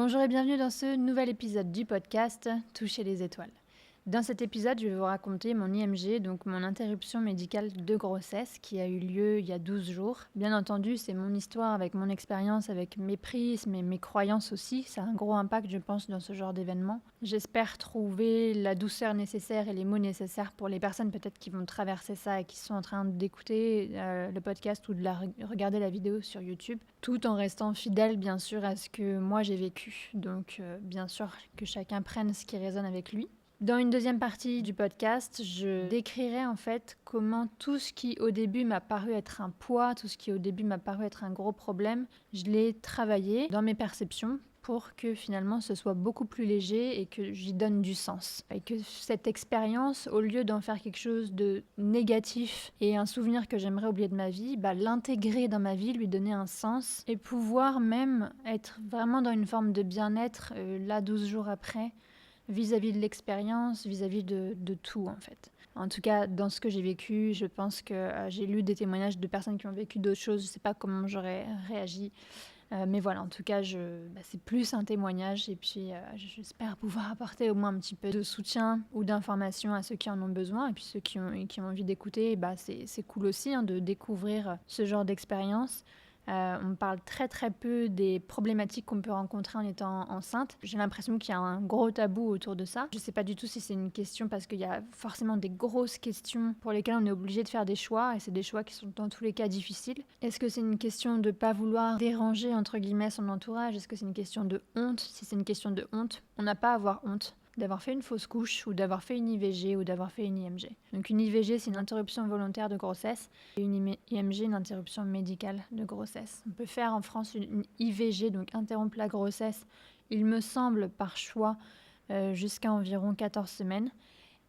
Bonjour et bienvenue dans ce nouvel épisode du podcast Toucher les étoiles. Dans cet épisode, je vais vous raconter mon IMG, donc mon interruption médicale de grossesse qui a eu lieu il y a 12 jours. Bien entendu, c'est mon histoire avec mon expérience, avec mes prismes et mes croyances aussi. Ça a un gros impact, je pense, dans ce genre d'événement. J'espère trouver la douceur nécessaire et les mots nécessaires pour les personnes peut-être qui vont traverser ça et qui sont en train d'écouter le podcast ou de regarder la vidéo sur YouTube, tout en restant fidèle, bien sûr, à ce que moi j'ai vécu. Donc, bien sûr, que chacun prenne ce qui résonne avec lui. Dans une deuxième partie du podcast, je décrirai en fait comment tout ce qui au début m'a paru être un poids, tout ce qui au début m'a paru être un gros problème, je l'ai travaillé dans mes perceptions pour que finalement ce soit beaucoup plus léger et que j'y donne du sens. Et que cette expérience, au lieu d'en faire quelque chose de négatif et un souvenir que j'aimerais oublier de ma vie, l'intégrer dans ma vie, lui donner un sens et pouvoir même être vraiment dans une forme de bien-être là 12 jours après, vis-à-vis de l'expérience, vis-à-vis de tout en fait. En tout cas, dans ce que j'ai vécu, je pense que j'ai lu des témoignages de personnes qui ont vécu d'autres choses, je ne sais pas comment j'aurais réagi. Mais voilà, en tout cas, c'est plus un témoignage et puis j'espère pouvoir apporter au moins un petit peu de soutien ou d'information à ceux qui en ont besoin et puis ceux qui ont envie d'écouter, c'est cool aussi de découvrir ce genre d'expérience. On parle très très peu des problématiques qu'on peut rencontrer en étant enceinte. J'ai l'impression qu'il y a un gros tabou autour de ça. Je ne sais pas du tout si c'est une question parce qu'il y a forcément des grosses questions pour lesquelles on est obligé de faire des choix et c'est des choix qui sont dans tous les cas difficiles. Est-ce que c'est une question de ne pas vouloir déranger entre guillemets son entourage? Est-ce que c'est une question de honte? Si c'est une question de honte, on n'a pas à avoir honte d'avoir fait une fausse couche ou d'avoir fait une IVG ou d'avoir fait une IMG. Donc une IVG, c'est une interruption volontaire de grossesse et une IMG, une interruption médicale de grossesse. On peut faire en France une IVG, donc interrompre la grossesse, il me semble par choix, jusqu'à environ 14 semaines.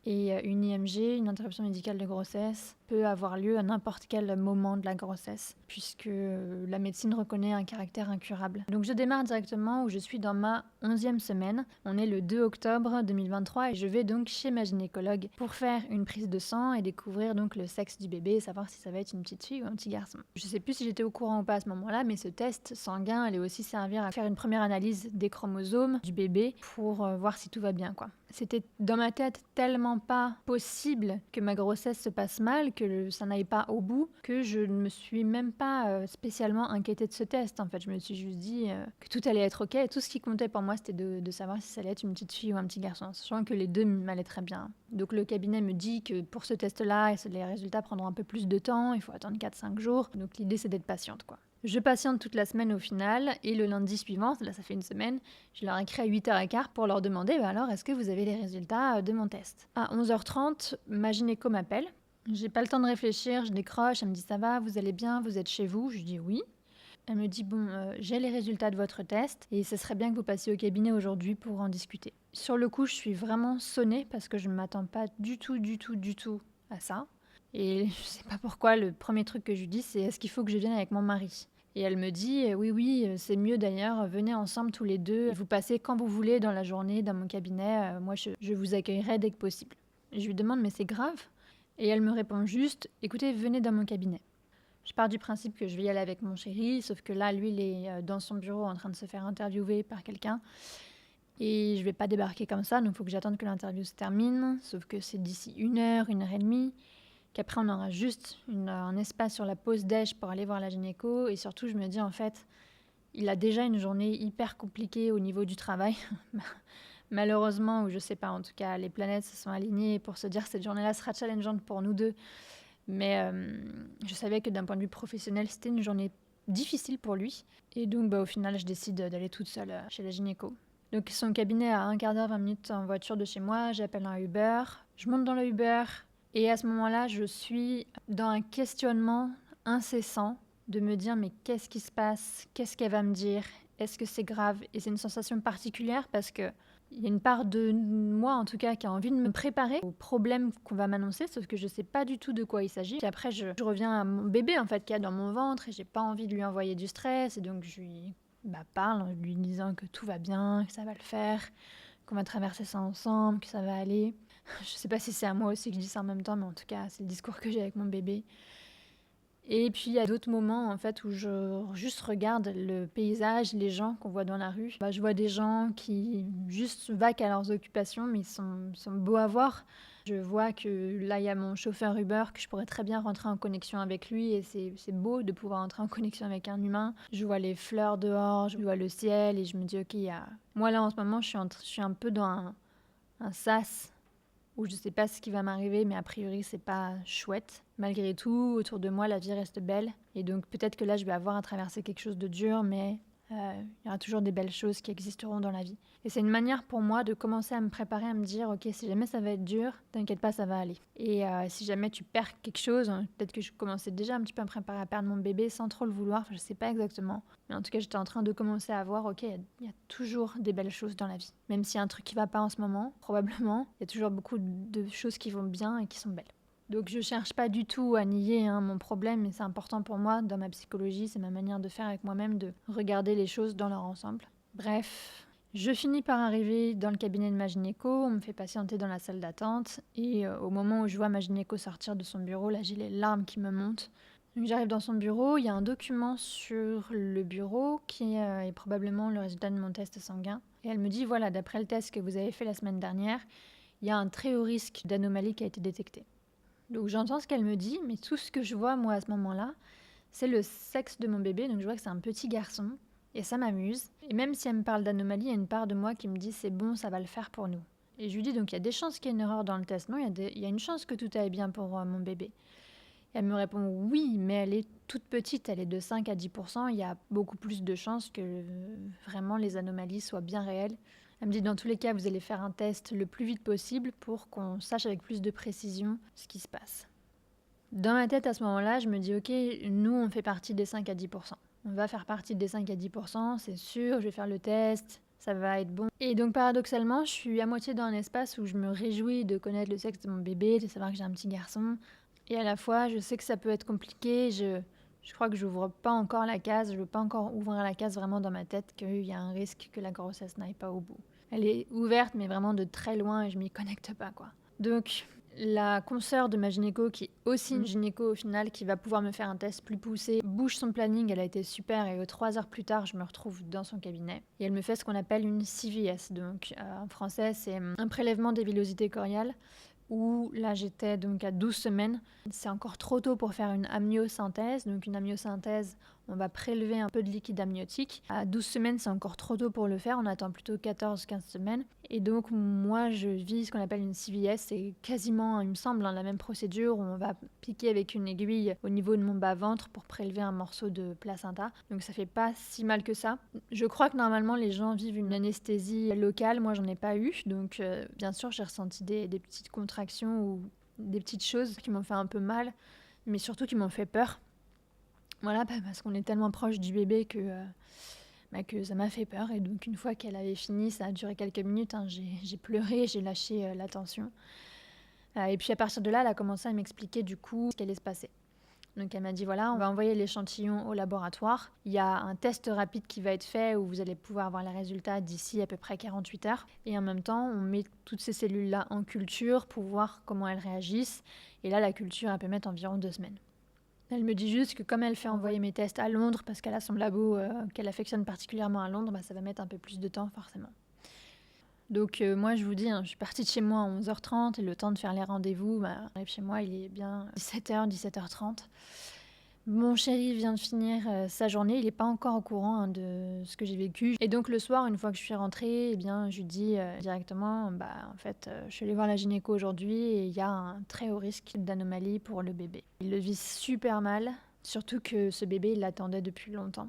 Et une IMG, une interruption médicale de grossesse, peut avoir lieu à n'importe quel moment de la grossesse, puisque la médecine reconnaît un caractère incurable. Donc je démarre directement où je suis dans ma 11e semaine. On est le 2 octobre 2023 et je vais donc chez ma gynécologue pour faire une prise de sang et découvrir donc le sexe du bébé et savoir si ça va être une petite fille ou un petit garçon. Je sais plus si j'étais au courant ou pas à ce moment-là, mais ce test sanguin allait aussi servir à faire une première analyse des chromosomes du bébé pour voir si tout va bien, quoi. C'était dans ma tête tellement pas possible que ma grossesse se passe mal, que ça n'aille pas au bout, que je ne me suis même pas spécialement inquiétée de ce test. En fait, je me suis juste dit que tout allait être ok. Et tout ce qui comptait pour moi, c'était de savoir si ça allait être une petite fille ou un petit garçon, sachant que les deux m'allaient très bien. Donc le cabinet me dit que pour ce test-là, les résultats prendront un peu plus de temps, il faut attendre 4-5 jours. Donc l'idée, c'est d'être patiente, quoi. Je patiente toute la semaine au final et le lundi suivant, là ça fait une semaine, je leur écris à 8h15 pour leur demander alors est-ce que vous avez les résultats de mon test. À 11h30, ma gynéco m'appelle. J'ai pas le temps de réfléchir, je décroche, elle me dit ça va, vous allez bien, vous êtes chez vous? Je dis oui. Elle me dit j'ai les résultats de votre test et ce serait bien que vous passiez au cabinet aujourd'hui pour en discuter. Sur le coup, je suis vraiment sonnée parce que je ne m'attends pas du tout à ça. Et je sais pas pourquoi, le premier truc que je lui dis, c'est est-ce qu'il faut que je vienne avec mon mari? Et elle me dit oui, c'est mieux d'ailleurs, venez ensemble tous les deux, vous passez quand vous voulez dans la journée dans mon cabinet, moi je vous accueillerai dès que possible. Et je lui demande mais c'est grave? Et elle me répond juste écoutez, venez dans mon cabinet. Je pars du principe que je vais y aller avec mon chéri, sauf que là, lui, il est dans son bureau en train de se faire interviewer par quelqu'un. Et je vais pas débarquer comme ça, donc il faut que j'attende que l'interview se termine, sauf que c'est d'ici 1h30, qu'après on aura juste un espace sur la pause déj pour aller voir la gynéco. Et surtout, je me dis en fait, il a déjà une journée hyper compliquée au niveau du travail. Malheureusement, ou je sais pas, en tout cas, les planètes se sont alignées pour se dire que cette journée-là sera challengeante pour nous deux. Mais je savais que d'un point de vue professionnel, c'était une journée difficile pour lui. Et donc, au final, je décide d'aller toute seule chez la gynéco. Donc, son cabinet est à 1/4 d'heure, 20 minutes en voiture de chez moi. J'appelle un Uber. Je monte dans le Uber. Et à ce moment-là, je suis dans un questionnement incessant de me dire mais qu'est-ce qui se passe? Qu'est-ce qu'elle va me dire? Est-ce que c'est grave? Et c'est une sensation particulière parce que il y a une part de moi, en tout cas, qui a envie de me préparer au problème qu'on va m'annoncer, sauf que je ne sais pas du tout de quoi il s'agit. Puis après, je reviens à mon bébé, en fait, qui est dans mon ventre, et j'ai pas envie de lui envoyer du stress, et donc je lui parle en lui disant que tout va bien, que ça va le faire, qu'on va traverser ça ensemble, que ça va aller. Je sais pas si c'est à moi aussi que je dis ça en même temps, mais en tout cas, c'est le discours que j'ai avec mon bébé. Et puis il y a d'autres moments en fait où je juste regarde le paysage, les gens qu'on voit dans la rue. Je vois des gens qui juste vaquent à leurs occupations, mais ils sont beaux à voir. Je vois que là il y a mon chauffeur Uber, que je pourrais très bien rentrer en connexion avec lui, et c'est beau de pouvoir entrer en connexion avec un humain. Je vois les fleurs dehors, je vois le ciel, et je me dis ok, moi là en ce moment je suis un peu dans un sas où je sais pas ce qui va m'arriver, mais a priori c'est pas chouette. Malgré tout, autour de moi, la vie reste belle. Et donc peut-être que là, je vais avoir à traverser quelque chose de dur, mais il y aura toujours des belles choses qui existeront dans la vie. Et c'est une manière pour moi de commencer à me préparer, à me dire, ok, si jamais ça va être dur, t'inquiète pas, ça va aller. Et si jamais tu perds quelque chose, peut-être que je commençais déjà un petit peu à me préparer à perdre mon bébé sans trop le vouloir, je sais pas exactement. Mais en tout cas, j'étais en train de commencer à voir, ok, il y a toujours des belles choses dans la vie. Même s'il y a un truc qui va pas en ce moment, probablement, il y a toujours beaucoup de choses qui vont bien et qui sont belles. Donc je cherche pas du tout à nier mon problème, mais c'est important pour moi dans ma psychologie, c'est ma manière de faire avec moi-même, de regarder les choses dans leur ensemble. Bref, je finis par arriver dans le cabinet de ma gynéco, on me fait patienter dans la salle d'attente, et au moment où je vois ma gynéco sortir de son bureau, là j'ai les larmes qui me montent. Donc j'arrive dans son bureau, il y a un document sur le bureau qui est probablement le résultat de mon test sanguin. Et elle me dit, voilà, d'après le test que vous avez fait la semaine dernière, il y a un très haut risque d'anomalie qui a été détecté. Donc j'entends ce qu'elle me dit, mais tout ce que je vois moi à ce moment-là, c'est le sexe de mon bébé. Donc je vois que c'est un petit garçon et ça m'amuse. Et même si elle me parle d'anomalie, il y a une part de moi qui me dit c'est bon, ça va le faire pour nous. Et je lui dis donc il y a des chances qu'il y ait une erreur dans le test. Non, il y a une chance que tout aille bien pour mon bébé. Et elle me répond oui, mais elle est toute petite, elle est de 5 à 10%. Il y a beaucoup plus de chances que vraiment les anomalies soient bien réelles. Elle me dit dans tous les cas, vous allez faire un test le plus vite possible pour qu'on sache avec plus de précision ce qui se passe. Dans ma tête, à ce moment-là, je me dis, ok, nous, on fait partie des 5 à 10%. On va faire partie des 5 à 10%, c'est sûr, je vais faire le test, ça va être bon. Et donc, paradoxalement, je suis à moitié dans un espace où je me réjouis de connaître le sexe de mon bébé, de savoir que j'ai un petit garçon. Et à la fois, je sais que ça peut être compliqué, je crois que je n'ouvre pas encore la case, je ne veux pas encore ouvrir la case vraiment dans ma tête qu'il y a un risque que la grossesse n'aille pas au bout. Elle est ouverte, mais vraiment de très loin et je m'y connecte pas, quoi. Donc, la consoeur de ma gynéco, qui est aussi une gynéco au final, qui va pouvoir me faire un test plus poussé, bouge son planning, elle a été super, et 3 heures plus tard, je me retrouve dans son cabinet. Et elle me fait ce qu'on appelle une CVS, donc en français, c'est un prélèvement des villosités choriales, où là j'étais donc à 12 semaines. C'est encore trop tôt pour faire une amniosynthèse. Donc une amniosynthèse, on va prélever un peu de liquide amniotique. À 12 semaines, c'est encore trop tôt pour le faire. On attend plutôt 14-15 semaines. Et donc moi, je vis ce qu'on appelle une CVS. C'est quasiment, il me semble, la même procédure où on va piquer avec une aiguille au niveau de mon bas-ventre pour prélever un morceau de placenta. Donc ça fait pas si mal que ça. Je crois que normalement, les gens vivent une anesthésie locale. Moi, j'en ai pas eu. Donc bien sûr, j'ai ressenti des petites contractions ou des petites choses qui m'ont fait un peu mal, mais surtout qui m'ont fait peur. Voilà, parce qu'on est tellement proche du bébé que ça m'a fait peur. Et donc une fois qu'elle avait fini, ça a duré quelques minutes, j'ai pleuré, j'ai lâché la tension. Et puis à partir de là, elle a commencé à m'expliquer du coup ce qui allait se passer. Donc elle m'a dit voilà, on va envoyer l'échantillon au laboratoire. Il y a un test rapide qui va être fait où vous allez pouvoir avoir les résultats d'ici à peu près 48 heures. Et en même temps, on met toutes ces cellules-là en culture pour voir comment elles réagissent. Et là, la culture, elle peut mettre environ 2 semaines. Elle me dit juste que comme elle fait envoyer mes tests à Londres, parce qu'elle a son labo qu'elle affectionne particulièrement à Londres, ça va mettre un peu plus de temps forcément. Donc moi je vous dis, je suis partie de chez moi à 11h30 et le temps de faire les rendez-vous, j'arrive chez moi, il est bien 17h, 17h30. Mon chéri vient de finir sa journée, il n'est pas encore au courant de ce que j'ai vécu. Et donc le soir, une fois que je suis rentrée, je lui dis directement, en fait, je suis allée voir la gynéco aujourd'hui et il y a un très haut risque d'anomalie pour le bébé. Il le vit super mal, surtout que ce bébé, il l'attendait depuis longtemps.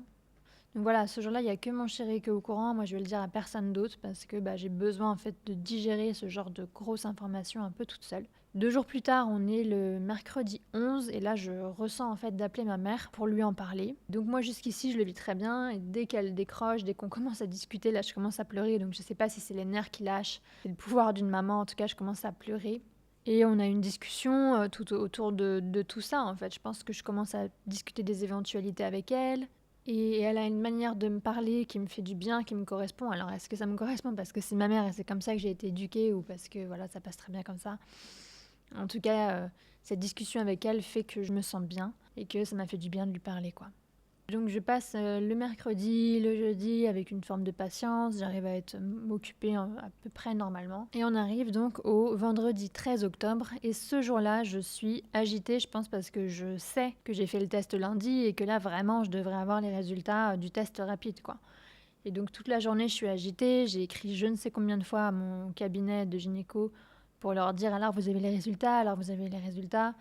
Donc voilà, ce jour-là, il n'y a que mon chéri qui est au courant. Moi, je vais le dire à personne d'autre parce que j'ai besoin en fait de digérer ce genre de grosses informations un peu toute seule. 2 jours plus tard, on est le mercredi 11 et là, je ressens en fait d'appeler ma mère pour lui en parler. Donc moi, jusqu'ici, je le vis très bien et dès qu'elle décroche, dès qu'on commence à discuter, là, je commence à pleurer. Donc je sais pas si c'est les nerfs qui lâchent, c'est le pouvoir d'une maman. En tout cas, je commence à pleurer. Et on a une discussion tout autour de tout ça, en fait. Je pense que je commence à discuter des éventualités avec elle. Et elle a une manière de me parler qui me fait du bien, qui me correspond. Alors, est-ce que ça me correspond parce que c'est ma mère et c'est comme ça que j'ai été éduquée ou parce que voilà, ça passe très bien comme ça? En tout cas, cette discussion avec elle fait que je me sens bien et que ça m'a fait du bien de lui parler, quoi. Donc je passe le mercredi, le jeudi avec une forme de patience, j'arrive à m'occuper à peu près normalement. Et on arrive donc au vendredi 13 octobre et ce jour-là je suis agitée, je pense parce que je sais que j'ai fait le test lundi et que là vraiment je devrais avoir les résultats du test rapide, quoi. Et donc toute la journée je suis agitée, j'ai écrit je ne sais combien de fois à mon cabinet de gynéco pour leur dire alors vous avez les résultats, alors vous avez les résultats.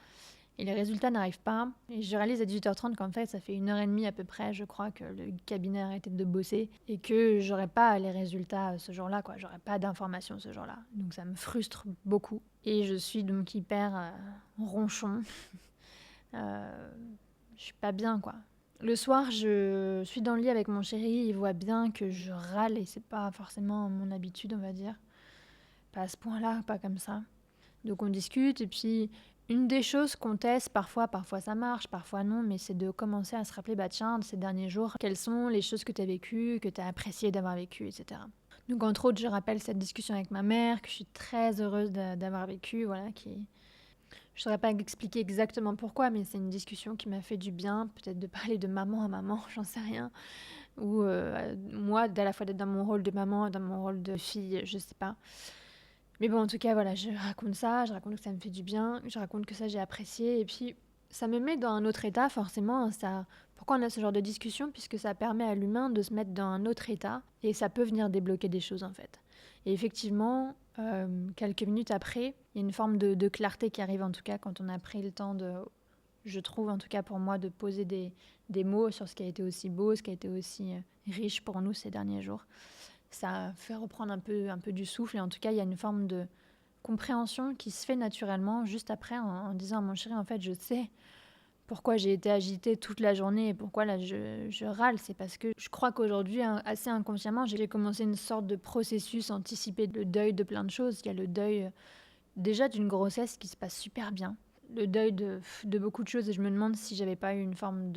Et les résultats n'arrivent pas. Et je réalise à 18h30 qu'en fait, ça fait 1h30 à peu près, je crois, que le cabinet a arrêté de bosser et que j'aurais pas les résultats ce jour-là, quoi. J'aurais pas d'informations ce jour-là. Donc ça me frustre beaucoup. Et je suis donc hyper ronchon. Je suis pas bien, quoi. Le soir, je suis dans le lit avec mon chéri. Il voit bien que je râle et c'est pas forcément mon habitude, on va dire. Pas à ce point-là, pas comme ça. Donc on discute et puis une des choses qu'on teste parfois ça marche, parfois non, mais c'est de commencer à se rappeler, bah tiens, ces derniers jours, quelles sont les choses que tu as vécues, que tu as appréciées d'avoir vécues, etc. Donc entre autres, je rappelle cette discussion avec ma mère, que je suis très heureuse d'avoir vécu, voilà, qui... Je ne saurais pas expliquer exactement pourquoi, mais c'est une discussion qui m'a fait du bien, peut-être de parler de maman à maman, j'en sais rien. Ou moi, à la fois d'être dans mon rôle de maman et dans mon rôle de fille, je sais pas. Mais bon, en tout cas, voilà, je raconte ça, je raconte que ça me fait du bien, je raconte que ça j'ai apprécié, et puis ça me met dans un autre état, forcément. Pourquoi on a ce genre de discussion? Puisque ça permet à l'humain de se mettre dans un autre état, et ça peut venir débloquer des choses, en fait. Et effectivement, quelques minutes après, il y a une forme de clarté qui arrive, en tout cas, quand on a pris le temps de, je trouve, en tout cas pour moi, de poser des mots sur ce qui a été aussi beau, ce qui a été aussi riche pour nous ces derniers jours. Ça fait reprendre un peu du souffle et en tout cas il y a une forme de compréhension qui se fait naturellement juste après en disant à mon chéri en fait je sais pourquoi j'ai été agitée toute la journée et pourquoi là je râle, c'est parce que je crois qu'aujourd'hui assez inconsciemment j'ai commencé une sorte de processus anticipé de deuil de plein de choses. Il y a le deuil déjà d'une grossesse qui se passe super bien, le deuil de beaucoup de choses et je me demande si j'avais pas eu une forme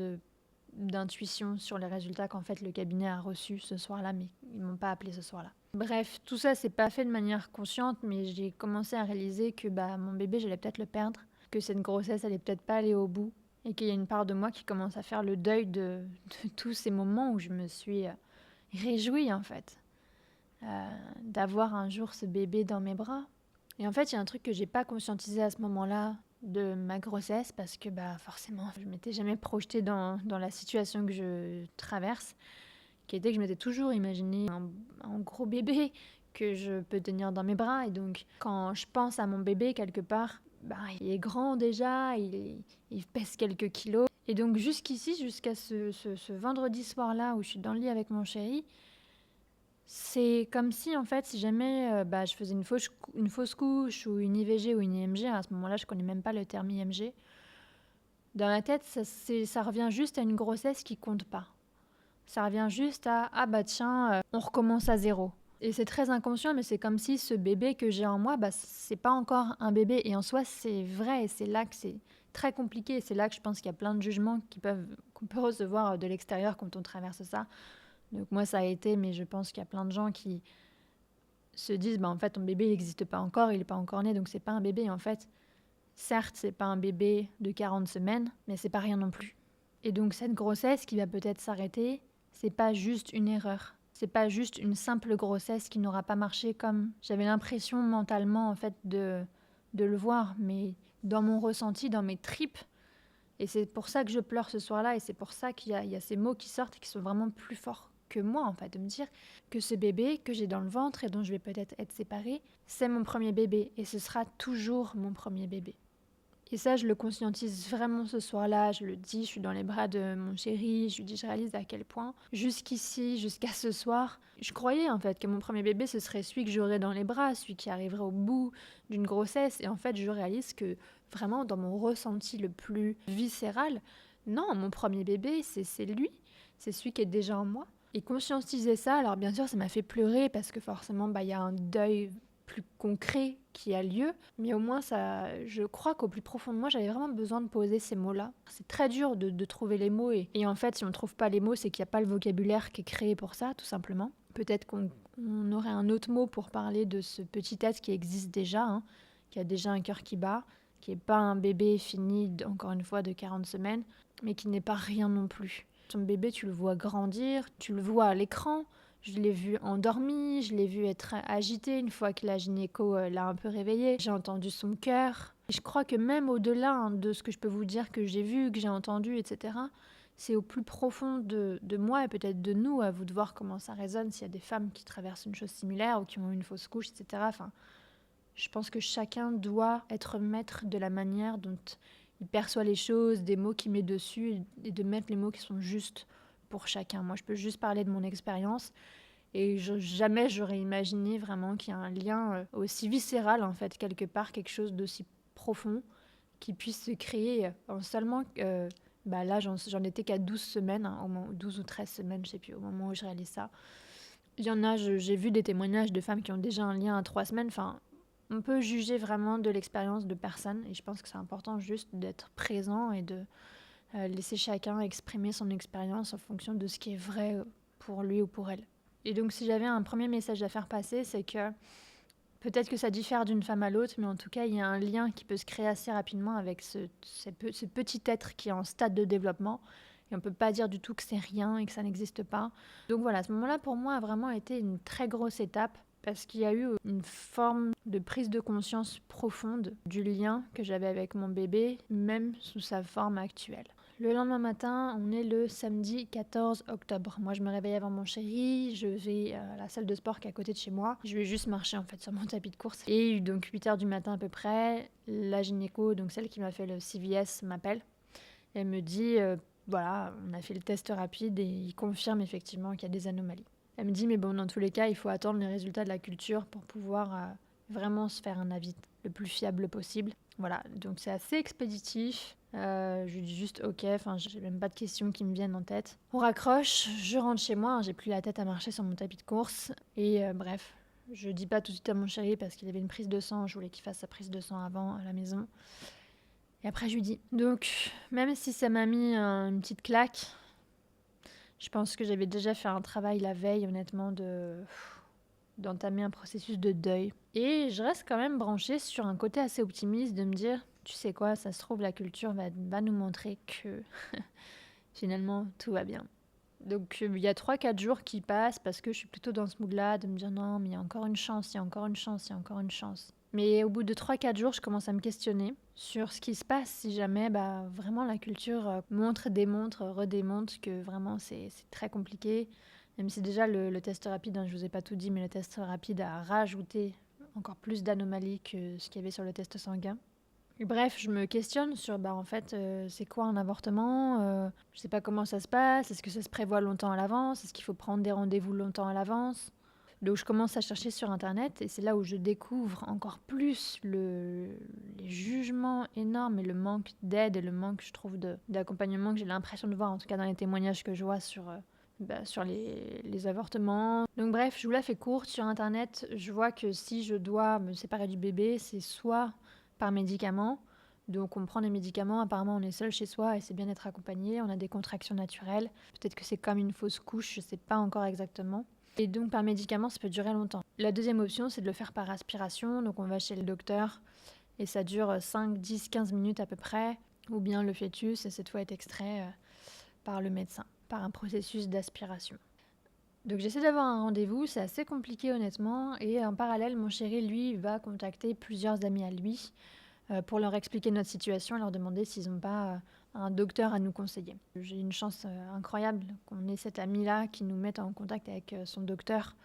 d'intuition sur les résultats qu'en fait le cabinet a reçus ce soir-là, mais ils m'ont pas appelé ce soir-là. Bref, tout ça c'est pas fait de manière consciente, mais j'ai commencé à réaliser que mon bébé j'allais peut-être le perdre, que cette grossesse allait peut-être pas aller au bout, et qu'il y a une part de moi qui commence à faire le deuil de tous ces moments où je me suis réjouie en fait, d'avoir un jour ce bébé dans mes bras. Et en fait il y a un truc que j'ai pas conscientisé à ce moment-là, de ma grossesse parce que forcément je m'étais jamais projetée dans la situation que je traverse, qui était que je m'étais toujours imaginé un gros bébé que je peux tenir dans mes bras et donc quand je pense à mon bébé quelque part, il est grand déjà, il pèse quelques kilos et donc jusqu'ici, jusqu'à ce vendredi soir là où je suis dans le lit avec mon chéri, c'est comme si, en fait, si jamais je faisais une fausse couche ou une IVG ou une IMG, à ce moment-là, je connais même pas le terme IMG, dans la tête, ça revient juste à une grossesse qui compte pas. Ça revient juste à « Ah bah tiens, on recommence à zéro ». Et c'est très inconscient, mais c'est comme si ce bébé que j'ai en moi, c'est pas encore un bébé. Et en soi, c'est vrai, et c'est là que c'est très compliqué. Et c'est là que je pense qu'il y a plein de jugements qu'on peut recevoir de l'extérieur quand on traverse ça. Donc moi ça a été, mais je pense qu'il y a plein de gens qui se disent en fait ton bébé n'existe pas encore, il n'est pas encore né, donc c'est pas un bébé. En fait, certes c'est pas un bébé de 40 semaines, mais c'est pas rien non plus. Et donc cette grossesse qui va peut-être s'arrêter, c'est pas juste une erreur. C'est pas juste une simple grossesse qui n'aura pas marché comme j'avais l'impression mentalement en fait de le voir, mais dans mon ressenti, dans mes tripes. Et c'est pour ça que je pleure ce soir-là et c'est pour ça qu'il y a ces mots qui sortent et qui sont vraiment plus forts que moi, en fait, de me dire que ce bébé que j'ai dans le ventre et dont je vais peut-être être séparée, c'est mon premier bébé et ce sera toujours mon premier bébé. Et ça, je le conscientise vraiment ce soir-là, je le dis, je suis dans les bras de mon chéri, je lui dis, je réalise à quel point, jusqu'ici, jusqu'à ce soir, je croyais en fait que mon premier bébé, ce serait celui que j'aurais dans les bras, celui qui arriverait au bout d'une grossesse. Et en fait, je réalise que vraiment, dans mon ressenti le plus viscéral, non, mon premier bébé, c'est lui, c'est celui qui est déjà en moi. Et conscientiser ça, alors bien sûr, ça m'a fait pleurer parce que forcément, y a un deuil plus concret qui a lieu, mais au moins je crois qu'au plus profond de moi j'avais vraiment besoin de poser ces mots-là. C'est très dur de trouver les mots et en fait si on ne trouve pas les mots c'est qu'il n'y a pas le vocabulaire qui est créé pour ça tout simplement. Peut-être qu'on aurait un autre mot pour parler de ce petit être qui existe déjà, qui a déjà un cœur qui bat, qui n'est pas un bébé fini, encore une fois, de 40 semaines, mais qui n'est pas rien non plus. Ton bébé, tu le vois grandir, tu le vois à l'écran. Je l'ai vu endormi, je l'ai vu être agité une fois que la gynéco l'a un peu réveillé. J'ai entendu son cœur. Et je crois que même au-delà de ce que je peux vous dire que j'ai vu, que j'ai entendu, etc., c'est au plus profond de moi et peut-être de nous, à vous de voir comment ça résonne, s'il y a des femmes qui traversent une chose similaire ou qui ont eu une fausse couche, etc. Enfin, je pense que chacun doit être maître de la manière dont il perçoit les choses, des mots qu'il met dessus et de mettre les mots qui sont justes pour chacun. Moi, je peux juste parler de mon expérience et jamais j'aurais imaginé vraiment qu'il y a un lien aussi viscéral, en fait, quelque part, quelque chose d'aussi profond qui puisse se créer en seulement... là, j'en étais qu'à 12 semaines, au moment, 12 ou 13 semaines, je sais plus, au moment où je réalise ça. Il y en a, j'ai vu des témoignages de femmes qui ont déjà un lien à 3 semaines. Enfin, on peut juger vraiment de l'expérience de personne et je pense que c'est important juste d'être présent et de laisser chacun exprimer son expérience en fonction de ce qui est vrai pour lui ou pour elle. Et donc si j'avais un premier message à faire passer, c'est que peut-être que ça diffère d'une femme à l'autre, mais en tout cas il y a un lien qui peut se créer assez rapidement avec ce petit être qui est en stade de développement. Et on ne peut pas dire du tout que c'est rien et que ça n'existe pas. Donc voilà, ce moment-là pour moi a vraiment été une très grosse étape parce qu'il y a eu une forme de prise de conscience profonde du lien que j'avais avec mon bébé, même sous sa forme actuelle. Le lendemain matin, on est le samedi 14 octobre. Moi, je me réveille avant mon chéri, je vais à la salle de sport qui est à côté de chez moi. Je vais juste marcher en fait sur mon tapis de course. Et donc 8h du matin à peu près, la gynéco, donc celle qui m'a fait le CVS, m'appelle. Elle me dit, voilà, on a fait le test rapide et il confirme effectivement qu'il y a des anomalies. Elle me dit, mais bon, dans tous les cas, il faut attendre les résultats de la culture pour pouvoir vraiment se faire un avis le plus fiable possible. Voilà, donc c'est assez expéditif. Je lui dis juste ok, enfin j'ai même pas de questions qui me viennent en tête. On raccroche, je rentre chez moi, j'ai plus la tête à marcher sur mon tapis de course. Et bref, je dis pas tout de suite à mon chéri parce qu'il avait une prise de sang, je voulais qu'il fasse sa prise de sang avant à la maison. Et après je lui dis. Donc, même si ça m'a mis une petite claque, je pense que j'avais déjà fait un travail la veille, honnêtement, d'entamer un processus de deuil. Et je reste quand même branchée sur un côté assez optimiste de me dire, tu sais quoi, ça se trouve, la culture va nous montrer que finalement, tout va bien. Donc il y a 3-4 jours qui passent parce que je suis plutôt dans ce mood-là de me dire non, mais il y a encore une chance, il y a encore une chance, il y a encore une chance. Mais au bout de 3-4 jours, je commence à me questionner sur ce qui se passe si jamais vraiment la culture montre, démontre, redémontre que vraiment c'est très compliqué. Même si déjà le test rapide, je ne vous ai pas tout dit, mais le test rapide a rajouté encore plus d'anomalies que ce qu'il y avait sur le test sanguin. Et bref, je me questionne sur en fait, c'est quoi un avortement, je ne sais pas comment ça se passe, est-ce que ça se prévoit longtemps à l'avance, est-ce qu'il faut prendre des rendez-vous longtemps à l'avance. Donc je commence à chercher sur internet et c'est là où je découvre encore plus les jugements énormes et le manque d'aide et le manque, je trouve, d'accompagnement que j'ai l'impression de voir, en tout cas dans les témoignages que je vois sur les avortements. Donc bref, je vous la fais courte. Sur internet, je vois que si je dois me séparer du bébé, c'est soit par médicaments. Donc on prend des médicaments, apparemment on est seul chez soi et c'est bien d'être accompagné, on a des contractions naturelles. Peut-être que c'est comme une fausse couche, je ne sais pas encore exactement. Et donc par médicament, ça peut durer longtemps. La deuxième option, c'est de le faire par aspiration. Donc on va chez le docteur et ça dure 5, 10, 15 minutes à peu près. Ou bien le fœtus, et cette fois est extrait par le médecin, par un processus d'aspiration. Donc j'essaie d'avoir un rendez-vous, c'est assez compliqué honnêtement. Et en parallèle, mon chéri, lui, va contacter plusieurs amis à lui pour leur expliquer notre situation et leur demander s'ils n'ont pas un docteur à nous conseiller. J'ai une chance incroyable qu'on ait cet ami-là qui nous mette en contact avec son docteur,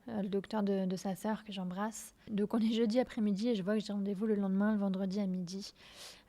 le docteur de sa sœur que j'embrasse. Donc on est jeudi après-midi et je vois que j'ai rendez-vous le lendemain, le vendredi à midi,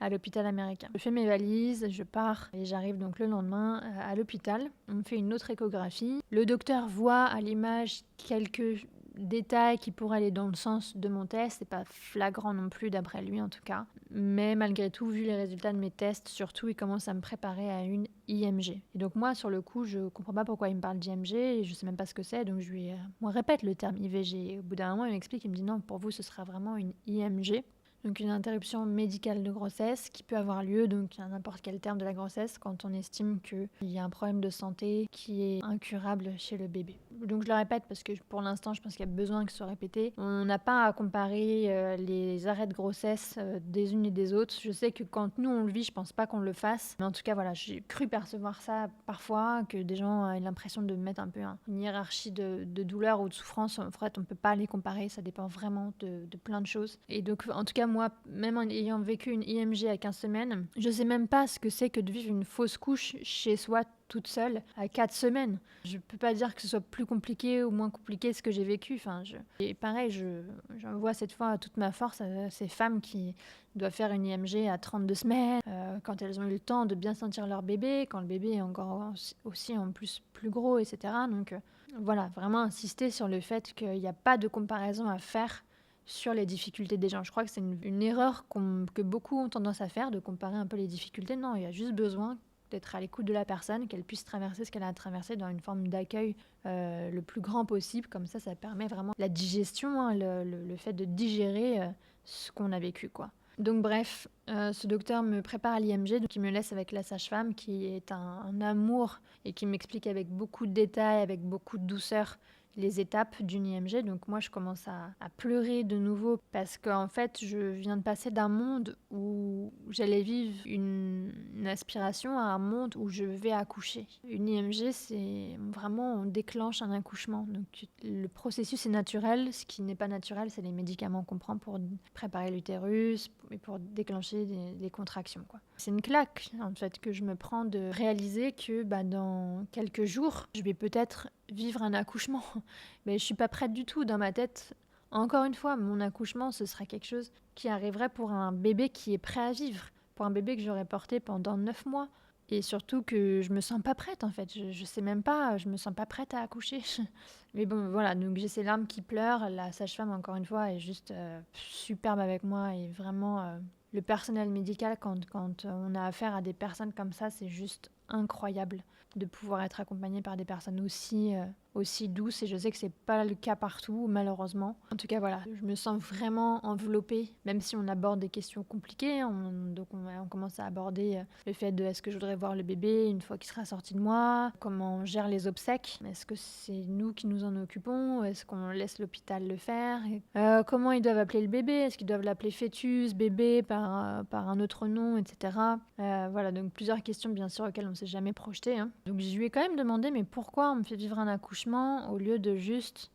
à l'hôpital américain. Je fais mes valises, je pars et j'arrive donc le lendemain à l'hôpital. On me fait une autre échographie. Le docteur voit à l'image quelques détails qui pourraient aller dans le sens de mon test. C'est pas flagrant non plus d'après lui en tout cas. Mais malgré tout, vu les résultats de mes tests, surtout il commence à me préparer à une IMG. Et donc moi sur le coup, je comprends pas pourquoi il me parle d'IMG et je sais même pas ce que c'est. Donc je lui répète le terme IVG. Et au bout d'un moment, il m'explique, il me dit non, pour vous ce sera vraiment une IMG. Donc une interruption médicale de grossesse qui peut avoir lieu donc à n'importe quel terme de la grossesse quand on estime qu'il y a un problème de santé qui est incurable chez le bébé. Donc je le répète parce que pour l'instant je pense qu'il y a besoin que ce soit répété. On n'a pas à comparer les arrêts de grossesse des unes et des autres. Je sais que quand nous on le vit, je pense pas qu'on le fasse. Mais en tout cas voilà, j'ai cru percevoir ça parfois, que des gens aient l'impression de mettre un peu une hiérarchie de douleur ou de souffrance. En fait on peut pas les comparer, ça dépend vraiment de plein de choses. Et donc en tout cas moi, même en ayant vécu une IMG à 15 semaines, je sais même pas ce que c'est que de vivre une fausse couche chez soi toute seule à 4 semaines. Je peux pas dire que ce soit plus compliqué ou moins compliqué ce que j'ai vécu. Et pareil, j'en vois cette fois à toute ma force à ces femmes qui doivent faire une IMG à 32 semaines, quand elles ont eu le temps de bien sentir leur bébé, quand le bébé est encore aussi en plus plus gros, etc. Donc voilà, vraiment insister sur le fait qu'il n'y a pas de comparaison à faire sur les difficultés des gens. Je crois que c'est une erreur que beaucoup ont tendance à faire, de comparer un peu les difficultés. Non, il y a juste besoin d'être à l'écoute de la personne, qu'elle puisse traverser ce qu'elle a traversé dans une forme d'accueil le plus grand possible. Comme ça permet vraiment la digestion, hein, le fait de digérer ce qu'on a vécu, quoi. Donc bref, ce docteur me prépare à l'IMG, donc il me laisse avec la sage-femme qui est un amour et qui m'explique avec beaucoup de détails, avec beaucoup de douceur, les étapes d'une IMG. Donc moi je commence à pleurer de nouveau parce qu'en fait je viens de passer d'un monde où j'allais vivre une aspiration à un monde où je vais accoucher. Une IMG, c'est vraiment, on déclenche un accouchement. Donc le processus est naturel, ce qui n'est pas naturel c'est les médicaments qu'on prend pour préparer l'utérus et pour déclencher des contractions, quoi. C'est une claque en fait que je me prends de réaliser que dans quelques jours je vais peut-être vivre un accouchement. Mais je suis pas prête du tout dans ma tête. Encore une fois, mon accouchement, ce sera quelque chose qui arriverait pour un bébé qui est prêt à vivre, pour un bébé que j'aurais porté pendant 9 mois. Et surtout que je me sens pas prête en fait. Je sais même pas, je me sens pas prête à accoucher. Mais bon, voilà, donc j'ai ces larmes qui pleurent. La sage-femme, encore une fois, est juste superbe avec moi et vraiment. Le personnel médical, quand on a affaire à des personnes comme ça, c'est juste incroyable de pouvoir être accompagné par des personnes aussi douces. Et je sais que c'est pas le cas partout, malheureusement. En tout cas, voilà, je me sens vraiment enveloppée, même si on aborde des questions compliquées. On commence à aborder le fait de est-ce que je voudrais voir le bébé une fois qu'il sera sorti de moi, comment on gère les obsèques, est-ce que c'est nous qui nous en occupons, est-ce qu'on laisse l'hôpital le faire, comment ils doivent appeler le bébé, est-ce qu'ils doivent l'appeler fœtus, bébé, par un autre nom, etc. Voilà, donc plusieurs questions bien sûr auxquelles on ne s'est jamais projeté, hein. Donc je lui ai quand même demandé mais pourquoi on me fait vivre un accouchement au lieu de juste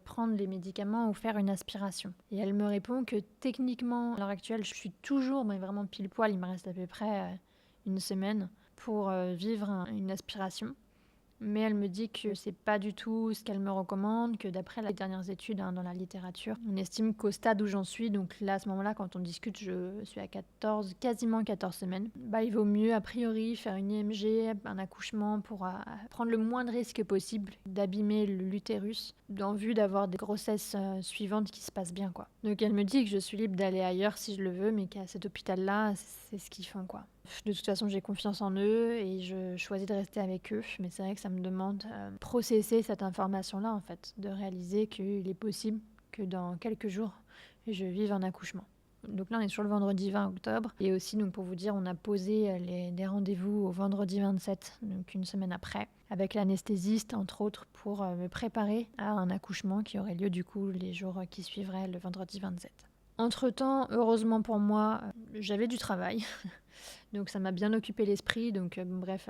prendre les médicaments ou faire une aspiration. Et elle me répond que techniquement, à l'heure actuelle, je suis toujours, mais vraiment pile poil, il me reste à peu près une semaine pour vivre une aspiration. Mais elle me dit que c'est pas du tout ce qu'elle me recommande, que d'après les dernières études dans la littérature, on estime qu'au stade où j'en suis, donc là à ce moment-là quand on discute, je suis à quasiment 14 semaines, il vaut mieux a priori faire une IMG, un accouchement pour prendre le moins de risques possible d'abîmer l'utérus, en vue d'avoir des grossesses suivantes qui se passent bien, quoi. Donc elle me dit que je suis libre d'aller ailleurs si je le veux, mais qu'à cet hôpital-là, c'est ce qu'ils font, quoi. De toute façon, j'ai confiance en eux et je choisis de rester avec eux. Mais c'est vrai que ça me demande de processer cette information-là, en fait, de réaliser qu'il est possible que dans quelques jours, je vive un accouchement. Donc là, on est sur le vendredi 20 octobre. Et aussi, donc pour vous dire, on a posé des rendez-vous au vendredi 27, donc une semaine après, avec l'anesthésiste, entre autres, pour me préparer à un accouchement qui aurait lieu du coup les jours qui suivraient le vendredi 27. Entre-temps, heureusement pour moi, j'avais du travail. Donc ça m'a bien occupé l'esprit. Donc bref,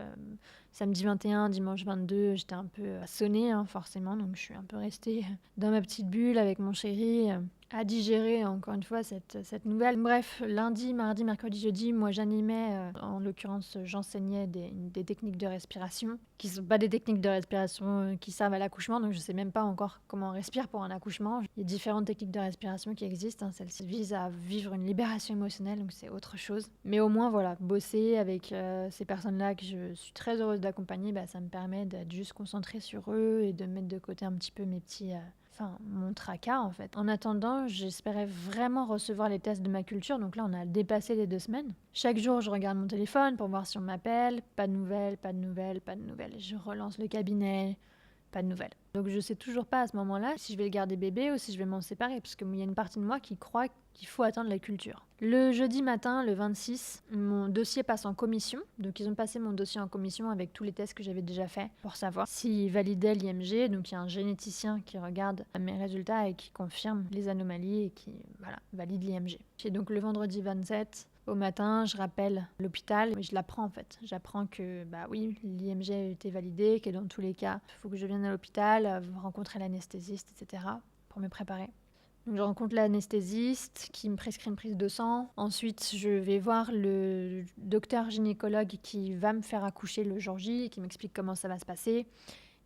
samedi 21, dimanche 22, j'étais un peu sonnée, hein, forcément. Donc je suis un peu restée dans ma petite bulle avec mon chéri à digérer encore une fois cette nouvelle. Bref, lundi, mardi, mercredi, jeudi, moi j'animais, en l'occurrence j'enseignais des techniques de respiration qui ne sont pas des techniques de respiration qui servent à l'accouchement, donc je ne sais même pas encore comment on respire pour un accouchement. Il y a différentes techniques de respiration qui existent, hein. Celle-ci vise à vivre une libération émotionnelle, donc c'est autre chose. Mais au moins voilà, bosser avec ces personnes-là que je suis très heureuse d'accompagner, ça me permet d'être juste concentrée sur eux et de mettre de côté un petit peu mes petits... mon tracas en fait. En attendant, j'espérais vraiment recevoir les tests de ma culture, donc là on a dépassé les 2 semaines. Chaque jour je regarde mon téléphone pour voir si on m'appelle, pas de nouvelles, pas de nouvelles, pas de nouvelles. Je relance le cabinet, pas de nouvelles. Donc je sais toujours pas à ce moment-là si je vais le garder bébé ou si je vais m'en séparer, parce qu'il y a une partie de moi qui croit qu'il faut attendre la culture. Le jeudi matin, le 26, mon dossier passe en commission. Donc ils ont passé mon dossier en commission avec tous les tests que j'avais déjà faits pour savoir s'ils validaient l'IMG. Donc il y a un généticien qui regarde mes résultats et qui confirme les anomalies et qui valide l'IMG. Et donc le vendredi 27, au matin, je rappelle l'hôpital, mais je l'apprends en fait. J'apprends que oui, l'IMG a été validé, que dans tous les cas, il faut que je vienne à l'hôpital, rencontrer l'anesthésiste, etc. pour me préparer. Donc je rencontre l'anesthésiste qui me prescrit une prise de sang. Ensuite, je vais voir le docteur gynécologue qui va me faire accoucher le jour J, qui m'explique comment ça va se passer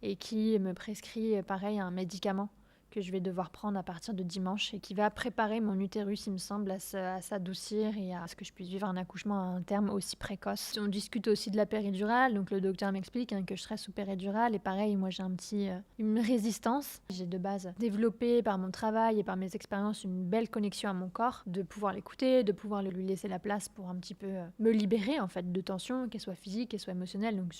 et qui me prescrit pareil un médicament que je vais devoir prendre à partir de dimanche et qui va préparer mon utérus, il me semble, à s'adoucir et à ce que je puisse vivre un accouchement à un terme aussi précoce. On discute aussi de la péridurale, donc le docteur m'explique que je serai sous péridurale et pareil, moi j'ai une résistance. J'ai de base développé par mon travail et par mes expériences une belle connexion à mon corps, de pouvoir l'écouter, de pouvoir lui laisser la place pour un petit peu me libérer en fait de tensions, qu'elles soient physiques, qu'elles soient émotionnelles. Donc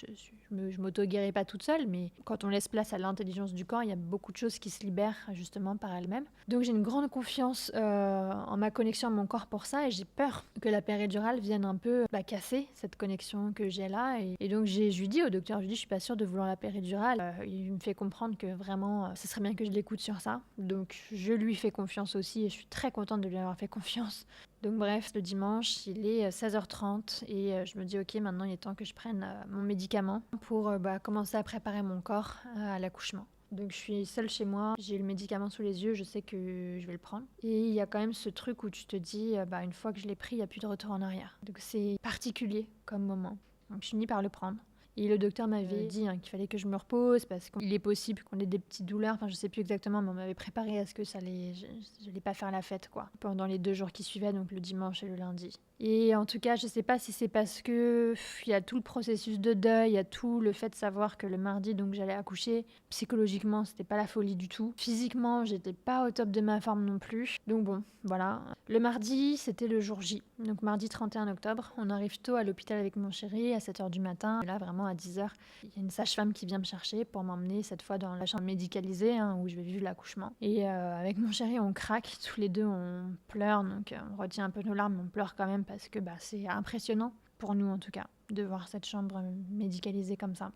je m'auto-guéris pas toute seule, mais quand on laisse place à l'intelligence du corps, il y a beaucoup de choses qui se libèrent justement par elle-même. Donc j'ai une grande confiance en ma connexion à mon corps pour ça et j'ai peur que la péridurale vienne un peu casser cette connexion que j'ai là. Et donc je lui dis au docteur, je suis pas sûre de vouloir la péridurale. Il me fait comprendre que vraiment, ce serait bien que je l'écoute sur ça. Donc je lui fais confiance aussi et je suis très contente de lui avoir fait confiance. Donc bref, le dimanche, il est 16h30 et je me dis ok, maintenant il est temps que je prenne mon médicament pour commencer à préparer mon corps à l'accouchement. Donc je suis seule chez moi, j'ai le médicament sous les yeux, je sais que je vais le prendre. Et il y a quand même ce truc où tu te dis, une fois que je l'ai pris, il n'y a plus de retour en arrière. Donc c'est particulier comme moment. Donc je finis par le prendre. Et le docteur m'avait dit qu'il fallait que je me repose parce qu'il est possible qu'on ait des petites douleurs. Enfin, je sais plus exactement, mais on m'avait préparé à ce que je n'allais pas faire la fête, quoi. Pendant les 2 jours qui suivaient, donc le dimanche et le lundi. Et en tout cas, je sais pas si c'est parce que il y a tout le processus de deuil, il y a tout le fait de savoir que le mardi, donc j'allais accoucher. Psychologiquement, c'était pas la folie du tout. Physiquement, j'étais pas au top de ma forme non plus. Donc bon, voilà. Le mardi, c'était le jour J. Donc mardi 31 octobre, on arrive tôt à l'hôpital avec mon chéri à 7h du matin. Et là, vraiment à 10h, il y a une sage-femme qui vient me chercher pour m'emmener cette fois dans la chambre médicalisée où je vais vivre l'accouchement. Et avec mon chéri, on craque. Tous les deux, on pleure. Donc on retient un peu nos larmes, mais on pleure quand même parce que c'est impressionnant, pour nous en tout cas, de voir cette chambre médicalisée comme ça.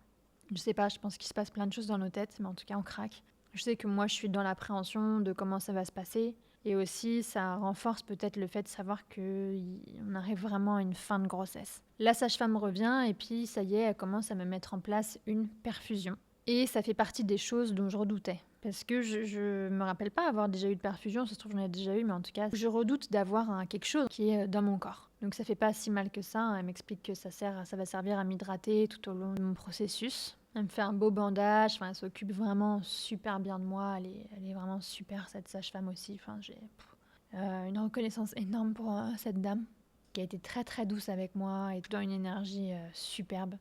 Je sais pas, je pense qu'il se passe plein de choses dans nos têtes, mais en tout cas on craque. Je sais que moi je suis dans l'appréhension de comment ça va se passer, et aussi ça renforce peut-être le fait de savoir qu'on arrive vraiment à une fin de grossesse. La sage-femme revient et puis ça y est, elle commence à me mettre en place une perfusion. Et ça fait partie des choses dont je redoutais. Parce que je me rappelle pas avoir déjà eu de perfusion, ça se trouve j'en ai déjà eu, mais en tout cas, je redoute d'avoir quelque chose qui est dans mon corps. Donc ça fait pas si mal que ça, elle m'explique que ça va servir à m'hydrater tout au long de mon processus. Elle me fait un beau bandage, elle s'occupe vraiment super bien de moi, elle est vraiment super cette sage-femme aussi. J'ai une reconnaissance énorme pour cette dame qui a été très très douce avec moi et dans une énergie superbe.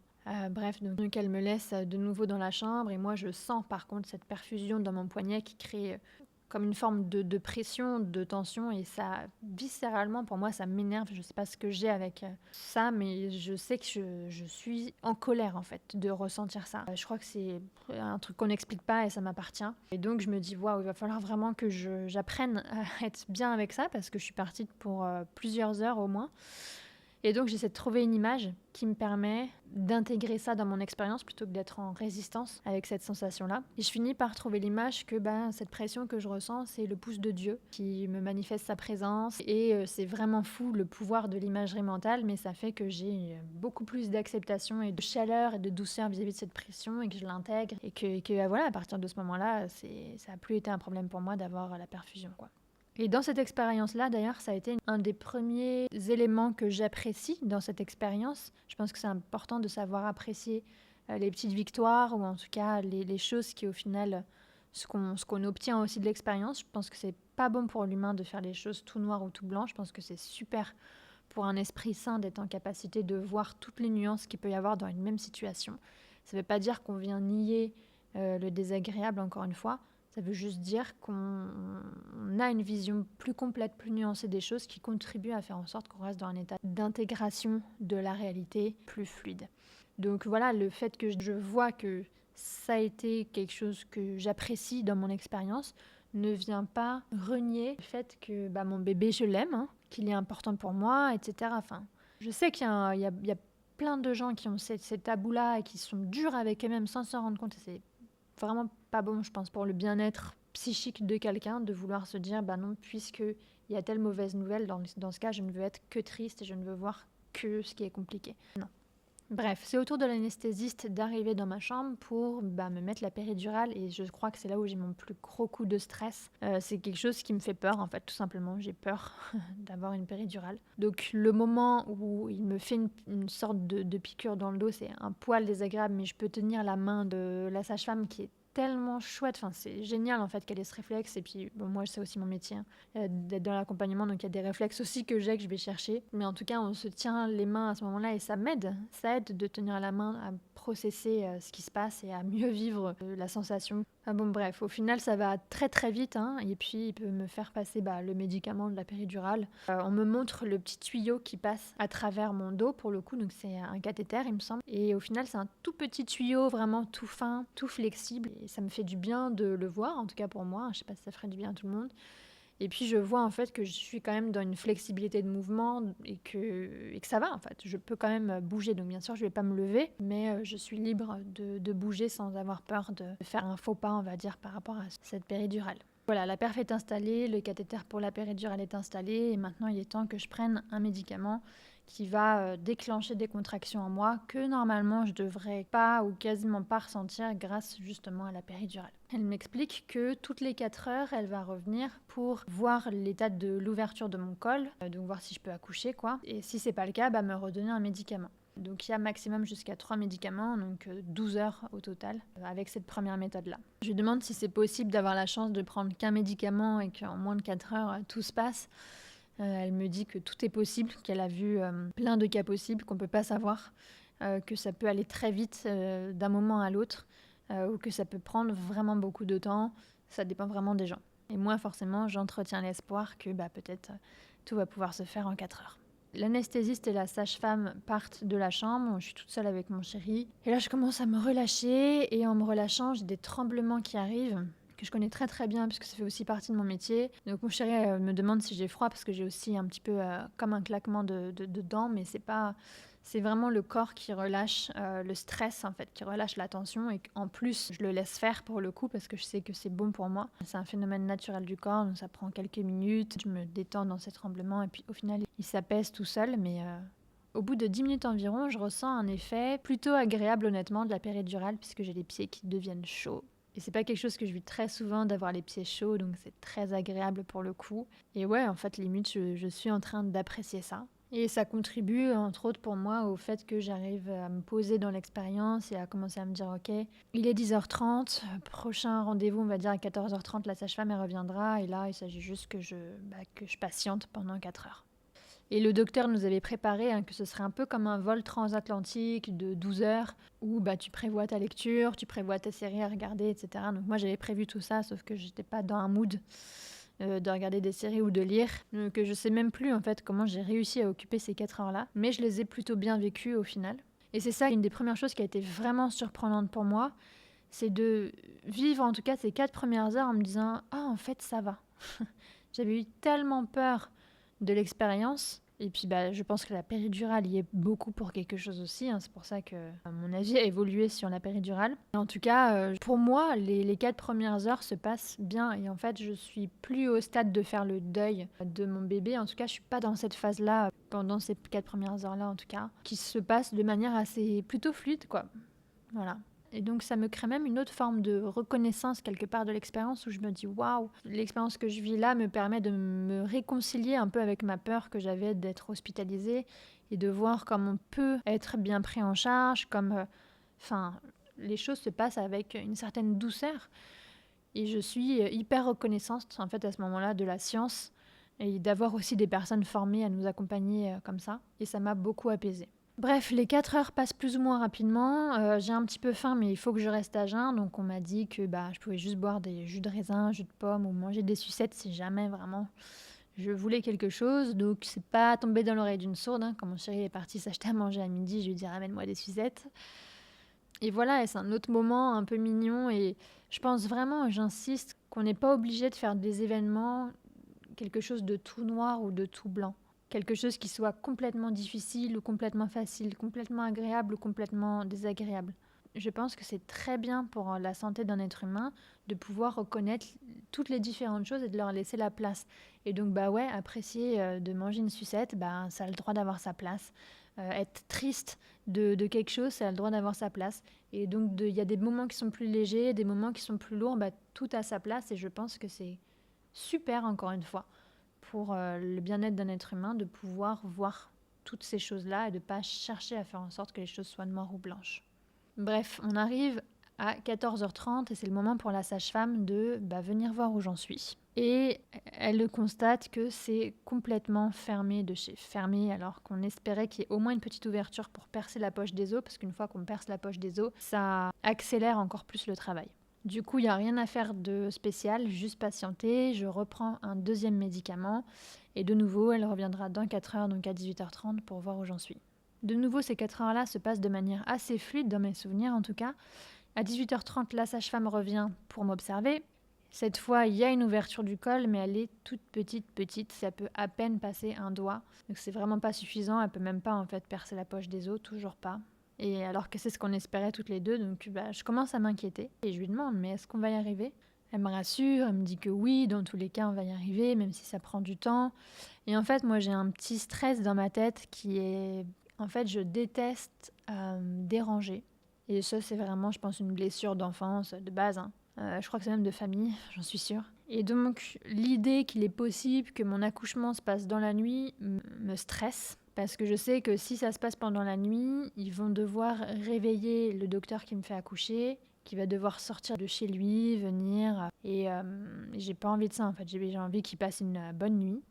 Bref, donc elle me laisse de nouveau dans la chambre et moi je sens par contre cette perfusion dans mon poignet qui crée comme une forme de pression, de tension et ça, viscéralement pour moi ça m'énerve. Je sais pas ce que j'ai avec ça, mais je sais que je suis en colère en fait de ressentir ça. Je crois que c'est un truc qu'on n'explique pas et ça m'appartient. Et donc je me dis waouh, il va falloir vraiment que j'apprenne à être bien avec ça parce que je suis partie pour plusieurs heures au moins. Et donc j'essaie de trouver une image qui me permet d'intégrer ça dans mon expérience plutôt que d'être en résistance avec cette sensation-là. Et je finis par trouver l'image que cette pression que je ressens, c'est le pouce de Dieu qui me manifeste sa présence. Et c'est vraiment fou le pouvoir de l'imagerie mentale, mais ça fait que j'ai beaucoup plus d'acceptation et de chaleur et de douceur vis-à-vis de cette pression et que je l'intègre. Et que voilà, à partir de ce moment-là, ça n'a plus été un problème pour moi d'avoir la perfusion, quoi. Et dans cette expérience-là, d'ailleurs, ça a été un des premiers éléments que j'apprécie dans cette expérience. Je pense que c'est important de savoir apprécier les petites victoires ou en tout cas les choses qui, au final, ce qu'on obtient aussi de l'expérience. Je pense que c'est pas bon pour l'humain de faire les choses tout noir ou tout blanc. Je pense que c'est super pour un esprit sain d'être en capacité de voir toutes les nuances qu'il peut y avoir dans une même situation. Ça ne veut pas dire qu'on vient nier le désagréable, encore une fois. Ça veut juste dire qu'on a une vision plus complète, plus nuancée des choses qui contribue à faire en sorte qu'on reste dans un état d'intégration de la réalité plus fluide. Donc voilà, le fait que je vois que ça a été quelque chose que j'apprécie dans mon expérience, ne vient pas renier le fait que mon bébé, je l'aime, hein, qu'il est important pour moi, etc. Enfin, je sais qu'il y a plein de gens qui ont ces tabous-là et qui sont durs avec eux-mêmes sans s'en rendre compte. Et c'est vraiment pas bon, je pense, pour le bien-être psychique de quelqu'un de vouloir se dire, non, puisque il y a telle mauvaise nouvelle, dans ce cas, je ne veux être que triste et je ne veux voir que ce qui est compliqué. Non. Bref, c'est au tour de l'anesthésiste d'arriver dans ma chambre pour me mettre la péridurale et je crois que c'est là où j'ai mon plus gros coup de stress. C'est quelque chose qui me fait peur en fait, tout simplement. J'ai peur d'avoir une péridurale. Donc le moment où il me fait une sorte de piqûre dans le dos, c'est un poil désagréable, mais je peux tenir la main de la sage-femme qui est tellement chouette, enfin c'est génial en fait qu'elle ait ce réflexe et puis moi c'est aussi mon métier d'être dans l'accompagnement, donc il y a des réflexes aussi que je vais chercher, mais en tout cas on se tient les mains à ce moment-là et ça aide de tenir la main à processer ce qui se passe et à mieux vivre la sensation. Bref, au final ça va très très vite et puis il peut me faire passer le médicament de la péridurale. On me montre le petit tuyau qui passe à travers mon dos pour le coup, donc c'est un cathéter il me semble, et au final c'est un tout petit tuyau vraiment tout fin, tout flexible, et ça me fait du bien de le voir, en tout cas pour moi, je sais pas si ça ferait du bien à tout le monde. Et puis je vois en fait que je suis quand même dans une flexibilité de mouvement et que ça va en fait. Je peux quand même bouger, donc bien sûr je vais pas me lever, mais je suis libre de bouger sans avoir peur de faire un faux pas, on va dire, par rapport à cette péridurale. Voilà, la perf est installée, le cathéter pour la péridurale est installé et maintenant il est temps que je prenne un médicament qui va déclencher des contractions en moi que normalement je devrais pas ou quasiment pas ressentir grâce justement à la péridurale. Elle m'explique que toutes les 4 heures, elle va revenir pour voir l'état de l'ouverture de mon col, donc voir si je peux accoucher quoi. Et si c'est pas le cas, me redonner un médicament. Donc il y a maximum jusqu'à 3 médicaments, donc 12 heures au total, avec cette première méthode-là. Je lui demande si c'est possible d'avoir la chance de prendre qu'un médicament et qu'en moins de 4 heures, tout se passe. Elle me dit que tout est possible, qu'elle a vu plein de cas possibles, qu'on ne peut pas savoir, que ça peut aller très vite d'un moment à l'autre, ou que ça peut prendre vraiment beaucoup de temps. Ça dépend vraiment des gens. Et moi, forcément, j'entretiens l'espoir que peut-être tout va pouvoir se faire en 4 heures. L'anesthésiste et la sage-femme partent de la chambre, je suis toute seule avec mon chéri. Et là, je commence à me relâcher, et en me relâchant, j'ai des tremblements qui arrivent, que je connais très très bien puisque ça fait aussi partie de mon métier. Donc mon chéri me demande si j'ai froid parce que j'ai aussi un petit peu comme un claquement de dents, mais c'est vraiment le corps qui relâche le stress en fait, qui relâche la tension, et en plus je le laisse faire pour le coup parce que je sais que c'est bon pour moi. C'est un phénomène naturel du corps, donc ça prend quelques minutes, je me détends dans ces tremblements et puis au final il s'apaise tout seul, mais au bout de 10 minutes environ, je ressens un effet plutôt agréable honnêtement de la péridurale puisque j'ai les pieds qui deviennent chauds. Et c'est pas quelque chose que je vis très souvent d'avoir les pieds chauds, donc c'est très agréable pour le coup. Et ouais, en fait, limite, je suis en train d'apprécier ça. Et ça contribue, entre autres pour moi, au fait que j'arrive à me poser dans l'expérience et à commencer à me dire, ok, il est 10h30, prochain rendez-vous, on va dire à 14h30, la sage-femme, elle reviendra. Et là, il s'agit juste que je patiente pendant 4 heures. Et le docteur nous avait préparé que ce serait un peu comme un vol transatlantique de 12 heures où tu prévois ta lecture, tu prévois ta série à regarder, etc. Donc moi j'avais prévu tout ça, sauf que j'étais pas dans un mood de regarder des séries ou de lire. Donc je sais même plus en fait comment j'ai réussi à occuper ces 4 heures-là, mais je les ai plutôt bien vécues au final. Et c'est ça une des premières choses qui a été vraiment surprenante pour moi, c'est de vivre en tout cas ces 4 premières heures en me disant « Ah en fait ça va ». J'avais eu tellement peur de l'expérience. Et puis je pense que la péridurale y est beaucoup pour quelque chose aussi. C'est pour ça que mon avis a évolué sur la péridurale. Et en tout cas, pour moi, les 4 premières heures se passent bien. Et en fait, je suis plus au stade de faire le deuil de mon bébé. En tout cas, je suis pas dans cette phase-là pendant ces 4 premières heures-là, en tout cas, qui se passe de manière assez plutôt fluide, quoi. Voilà. Et donc ça me crée même une autre forme de reconnaissance quelque part de l'expérience où je me dis waouh, l'expérience que je vis là me permet de me réconcilier un peu avec ma peur que j'avais d'être hospitalisée et de voir comment on peut être bien pris en charge, comme les choses se passent avec une certaine douceur. Et je suis hyper reconnaissante en fait à ce moment-là de la science et d'avoir aussi des personnes formées à nous accompagner comme ça. Et ça m'a beaucoup apaisée. Bref, les 4 heures passent plus ou moins rapidement. J'ai un petit peu faim, mais il faut que je reste à jeun. Donc on m'a dit que je pouvais juste boire des jus de raisin, jus de pomme ou manger des sucettes si jamais vraiment je voulais quelque chose. Donc c'est pas tombé dans l'oreille d'une sourde. Quand mon chéri est parti s'acheter à manger à midi, je lui ai dit ramène-moi des sucettes. Et voilà, et c'est un autre moment un peu mignon. Et je pense vraiment, j'insiste, qu'on n'est pas obligé de faire des événements quelque chose de tout noir ou de tout blanc. Quelque chose qui soit complètement difficile ou complètement facile, complètement agréable ou complètement désagréable. Je pense que c'est très bien pour la santé d'un être humain de pouvoir reconnaître toutes les différentes choses et de leur laisser la place. Et donc, bah ouais, apprécier de manger une sucette, bah, ça a le droit d'avoir sa place. Être triste de quelque chose, ça a le droit d'avoir sa place. Et donc, il y a des moments qui sont plus légers, des moments qui sont plus lourds, bah, tout a sa place. Et je pense que c'est super, encore une fois, pour le bien-être d'un être humain, de pouvoir voir toutes ces choses-là et de ne pas chercher à faire en sorte que les choses soient noires ou blanches. Bref, on arrive à 14h30 et c'est le moment pour la sage-femme de venir voir où j'en suis. Et elle constate que c'est complètement fermé de chez fermé, alors qu'on espérait qu'il y ait au moins une petite ouverture pour percer la poche des os, parce qu'une fois qu'on perce la poche des os, ça accélère encore plus le travail. Du coup, il n'y a rien à faire de spécial, juste patienter. Je reprends un deuxième médicament et de nouveau, elle reviendra dans 4 heures, donc à 18h30, pour voir où j'en suis. De nouveau, ces 4 heures-là se passent de manière assez fluide, dans mes souvenirs en tout cas. À 18h30, la sage-femme revient pour m'observer. Cette fois, il y a une ouverture du col, mais elle est toute petite. Ça peut à peine passer un doigt. Donc c'est vraiment pas suffisant. Elle peut même pas en fait percer la poche des os, toujours pas. Et alors que c'est ce qu'on espérait toutes les deux, donc je commence à m'inquiéter. Et je lui demande, mais est-ce qu'on va y arriver ? Elle me rassure, elle me dit que oui, dans tous les cas, on va y arriver, même si ça prend du temps. Et en fait, moi, j'ai un petit stress dans ma tête qui est... En fait, je déteste déranger. Et ça, c'est vraiment, je pense, une blessure d'enfance, de base. Je crois que c'est même de famille, j'en suis sûre. Et donc, l'idée qu'il est possible que mon accouchement se passe dans la nuit me stresse. Parce que je sais que si ça se passe pendant la nuit, ils vont devoir réveiller le docteur qui me fait accoucher, qui va devoir sortir de chez lui, venir. Et j'ai pas envie de ça en fait. J'ai envie qu'il passe une bonne nuit.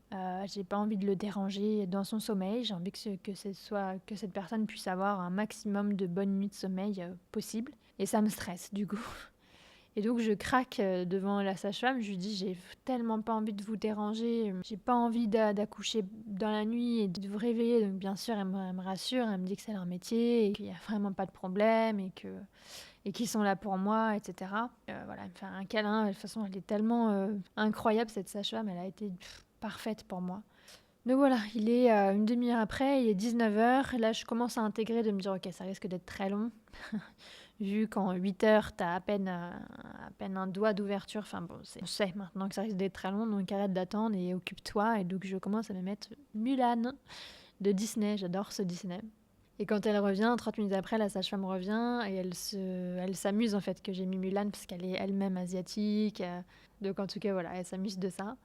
J'ai pas envie de le déranger dans son sommeil. J'ai envie que cette personne puisse avoir un maximum de bonnes nuits de sommeil possible. Et ça me stresse du coup. Et donc je craque devant la sage-femme, je lui dis j'ai tellement pas envie de vous déranger, j'ai pas envie d'accoucher dans la nuit et de vous réveiller. Donc bien sûr elle me rassure, elle me dit que c'est leur métier et qu'il n'y a vraiment pas de problème et qu'ils sont là pour moi, etc. Voilà, elle me fait un câlin, de toute façon elle est tellement incroyable cette sage-femme, elle a été parfaite pour moi. Donc voilà, il est une demi-heure après, il est 19h, là je commence à intégrer de me dire ok ça risque d'être très long. Vu qu'en 8 heures, tu as à peine un doigt d'ouverture. Enfin bon, on sait maintenant que ça risque d'être très long, donc arrête d'attendre et occupe-toi. Et donc je commence à me mettre Mulan de Disney. J'adore ce Disney. Et quand elle revient, 30 minutes après, la sage-femme revient et elle s'amuse en fait que j'ai mis Mulan parce qu'elle est elle-même asiatique. Donc en tout cas, voilà, elle s'amuse de ça.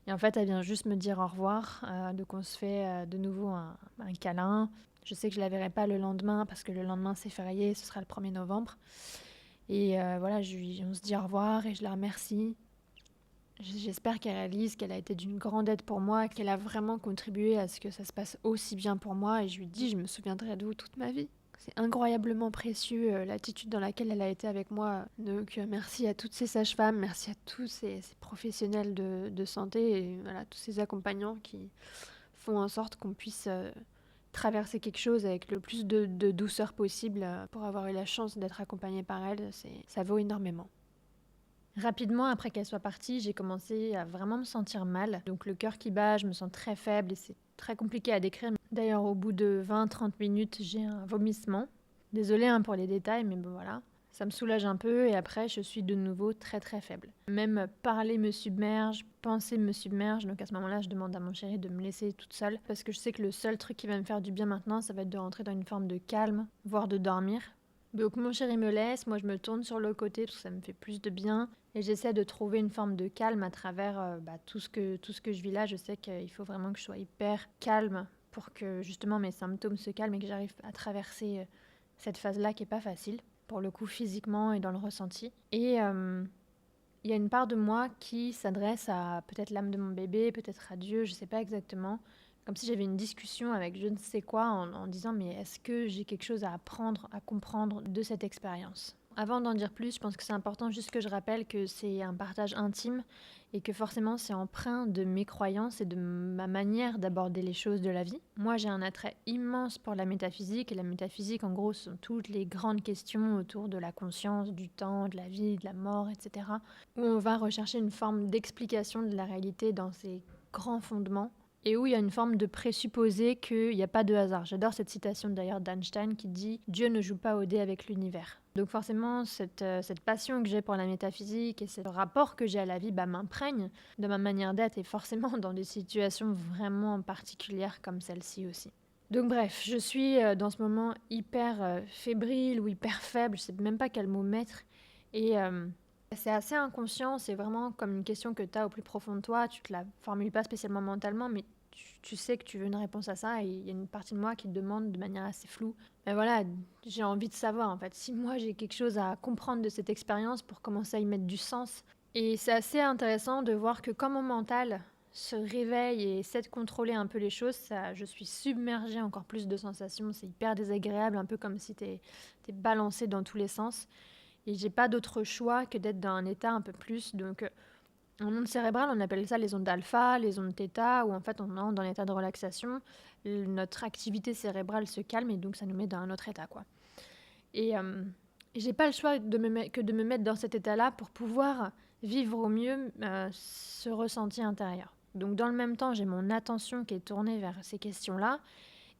Et en fait, elle vient juste me dire au revoir. Donc on se fait de nouveau un câlin. Je sais que je la verrai pas le lendemain parce que le lendemain c'est férié, ce sera le 1er novembre. Et voilà, on se dit au revoir et je la remercie. J'espère qu'elle réalise qu'elle a été d'une grande aide pour moi, qu'elle a vraiment contribué à ce que ça se passe aussi bien pour moi. Et je lui dis, je me souviendrai de vous toute ma vie. C'est incroyablement précieux l'attitude dans laquelle elle a été avec moi. Donc merci à toutes ces sages-femmes, merci à tous ces professionnels de santé et voilà, tous ces accompagnants qui font en sorte qu'on puisse traverser quelque chose avec le plus de douceur possible pour avoir eu la chance d'être accompagnée par elle, ça vaut énormément. Rapidement, après qu'elle soit partie, j'ai commencé à vraiment me sentir mal. Donc le cœur qui bat, je me sens très faible et c'est très compliqué à décrire. D'ailleurs, au bout de 20-30 minutes, j'ai un vomissement. Désolée pour les détails, mais bon voilà. Ça me soulage un peu et après, je suis de nouveau très très faible. Même parler me submerge, penser me submerge. Donc à ce moment-là, je demande à mon chéri de me laisser toute seule parce que je sais que le seul truc qui va me faire du bien maintenant, ça va être de rentrer dans une forme de calme, voire de dormir. Donc mon chéri me laisse, moi je me tourne sur le côté parce que ça me fait plus de bien et j'essaie de trouver une forme de calme à travers tout ce que je vis là. Je sais qu'il faut vraiment que je sois hyper calme pour que justement mes symptômes se calment et que j'arrive à traverser cette phase-là qui est pas facile, pour le coup physiquement et dans le ressenti. Et il y a une part de moi qui s'adresse à peut-être l'âme de mon bébé, peut-être à Dieu, je sais pas exactement. Comme si j'avais une discussion avec je ne sais quoi en disant mais est-ce que j'ai quelque chose à apprendre, à comprendre de cette expérience ? Avant d'en dire plus, je pense que c'est important juste que je rappelle que c'est un partage intime et que forcément c'est empreint de mes croyances et de ma manière d'aborder les choses de la vie. Moi, j'ai un attrait immense pour la métaphysique, et la métaphysique, en gros, sont toutes les grandes questions autour de la conscience, du temps, de la vie, de la mort, etc., où on va rechercher une forme d'explication de la réalité dans ses grands fondements, et où il y a une forme de présupposé qu'il n'y a pas de hasard. J'adore cette citation d'ailleurs d'Einstein qui dit « Dieu ne joue pas au dé avec l'univers ». Donc forcément, cette passion que j'ai pour la métaphysique et ce rapport que j'ai à la vie m'imprègne de ma manière d'être, et forcément dans des situations vraiment particulières comme celle-ci aussi. Donc bref, je suis dans ce moment hyper fébrile ou hyper faible, je sais même pas quel mot mettre, et c'est assez inconscient, c'est vraiment comme une question que tu as au plus profond de toi, tu te la formules pas spécialement mentalement, mais tu sais que tu veux une réponse à ça, et il y a une partie de moi qui te demande de manière assez floue. Mais voilà, j'ai envie de savoir en fait, si moi j'ai quelque chose à comprendre de cette expérience pour commencer à y mettre du sens. Et c'est assez intéressant de voir que quand mon mental se réveille et essaie de contrôler un peu les choses, je suis submergée encore plus de sensations, c'est hyper désagréable, un peu comme si t'es balancé dans tous les sens. Et j'ai pas d'autre choix que d'être dans un état un peu plus. Donc, en ondes cérébrales, on appelle ça les ondes alpha, les ondes θ, où en fait on entre dans l'état de relaxation. Notre activité cérébrale se calme et donc ça nous met dans un autre état, quoi. Et j'ai pas le choix que de me mettre dans cet état-là pour pouvoir vivre au mieux ce ressenti intérieur. Donc dans le même temps, j'ai mon attention qui est tournée vers ces questions-là.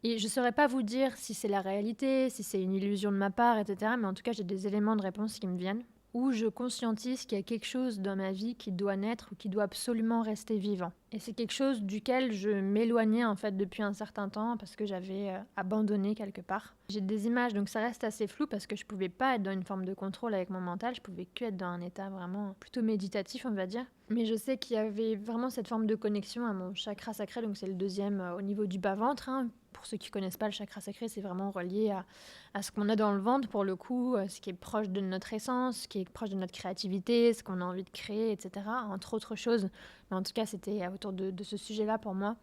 Et je ne saurais pas vous dire si c'est la réalité, si c'est une illusion de ma part, etc. Mais en tout cas, j'ai des éléments de réponse qui me viennent, où je conscientise qu'il y a quelque chose dans ma vie qui doit naître ou qui doit absolument rester vivant. Et c'est quelque chose duquel je m'éloignais en fait depuis un certain temps parce que j'avais abandonné quelque part. J'ai des images, donc ça reste assez flou parce que je pouvais pas être dans une forme de contrôle avec mon mental, je pouvais que être dans un état vraiment plutôt méditatif, on va dire. Mais je sais qu'il y avait vraiment cette forme de connexion à mon chakra sacré, donc c'est le deuxième au niveau du bas-ventre, hein. Pour ceux qui ne connaissent pas le chakra sacré, c'est vraiment relié à ce qu'on a dans le ventre, pour le coup, ce qui est proche de notre essence, ce qui est proche de notre créativité, ce qu'on a envie de créer, etc., entre autres choses. Mais en tout cas, c'était autour de ce sujet-là pour moi.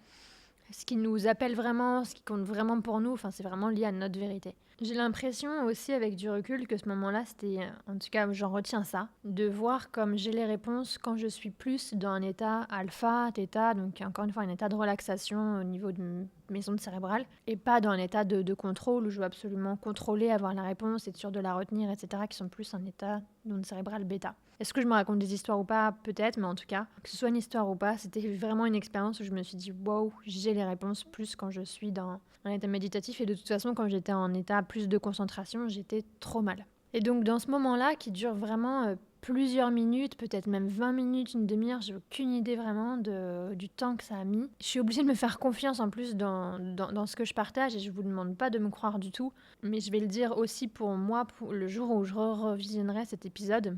Ce qui nous appelle vraiment, ce qui compte vraiment pour nous, enfin, c'est vraiment lié à notre vérité. J'ai l'impression aussi, avec du recul, que ce moment-là, c'était, en tout cas, j'en retiens ça, de voir comme j'ai les réponses quand je suis plus dans un état alpha, θ, donc encore une fois, un état de relaxation au niveau de mes ondes cérébrales, et pas dans un état de contrôle où je veux absolument contrôler, avoir la réponse, être sûr de la retenir, etc., qui sont plus un état d'onde cérébrale bêta. Est-ce que je me raconte des histoires ou pas? Peut-être, mais en tout cas, que ce soit une histoire ou pas, c'était vraiment une expérience où je me suis dit wow, j'ai les réponses plus quand je suis dans un état méditatif, et de toute façon, quand j'étais en état plus de concentration, j'étais trop mal. Et donc, dans ce moment-là, qui dure vraiment plusieurs minutes, peut-être même 20 minutes, une demi-heure, j'ai aucune idée vraiment du temps que ça a mis. Je suis obligée de me faire confiance en plus dans ce que je partage, et je vous demande pas de me croire du tout, mais je vais le dire aussi pour moi, pour le jour où je revisionnerai cet épisode.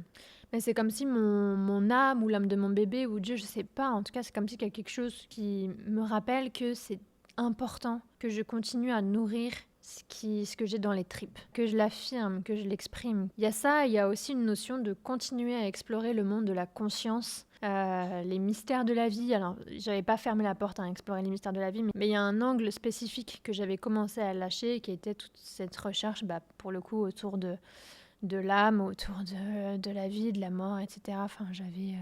Mais c'est comme si mon âme ou l'âme de mon bébé ou Dieu, je sais pas, en tout cas c'est comme si il y a quelque chose qui me rappelle que c'est important que je continue à nourrir ce que j'ai dans les tripes, que je l'affirme, que je l'exprime. Il y a ça, il y a aussi une notion de continuer à explorer le monde de la conscience, les mystères de la vie. Alors, j'avais pas fermé la porte à explorer les mystères de la vie, mais il y a un angle spécifique que j'avais commencé à lâcher, qui était toute cette recherche, pour le coup, autour de l'âme, autour de la vie, de la mort, etc. Enfin, j'avais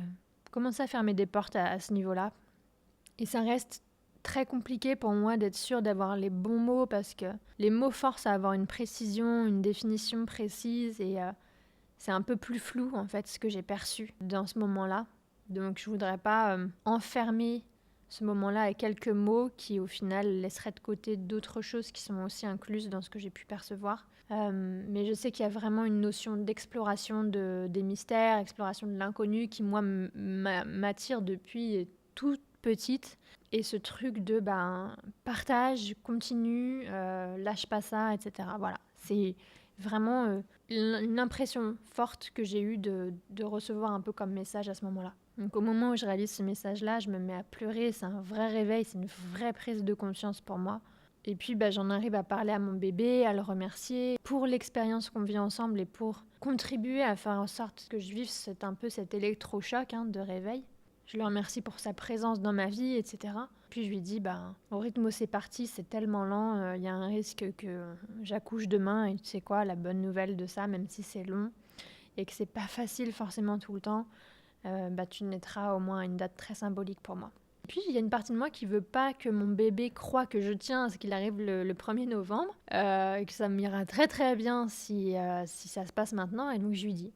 commencé à fermer des portes à ce niveau-là. Et ça reste très compliqué pour moi d'être sûre d'avoir les bons mots, parce que les mots forcent à avoir une précision, une définition précise, et c'est un peu plus flou en fait ce que j'ai perçu dans ce moment-là. Donc je voudrais pas enfermer ce moment-là avec quelques mots qui au final laisseraient de côté d'autres choses qui sont aussi incluses dans ce que j'ai pu percevoir. Mais je sais qu'il y a vraiment une notion d'exploration des mystères, exploration de l'inconnu qui moi m'attire depuis toute petite. Et ce truc de partage, continue, lâche pas ça, etc. Voilà, c'est vraiment une impression forte que j'ai eue de recevoir un peu comme message à ce moment-là. Donc au moment où je réalise ce message-là, je me mets à pleurer, c'est un vrai réveil, c'est une vraie prise de conscience pour moi. Et puis j'en arrive à parler à mon bébé, à le remercier pour l'expérience qu'on vit ensemble et pour contribuer à faire en sorte que je vive un peu cet électrochoc de réveil. Je le remercie pour sa présence dans ma vie, etc. Puis je lui dis, au rythme où c'est parti, c'est tellement lent, il y a un risque que j'accouche demain, et tu sais quoi, la bonne nouvelle de ça, même si c'est long, et que c'est pas facile forcément tout le temps, tu naîtras au moins à une date très symbolique pour moi. Et puis, il y a une partie de moi qui veut pas que mon bébé croie que je tiens à ce qu'il arrive le 1er novembre, et que ça m'ira très très bien si ça se passe maintenant, et donc je lui dis.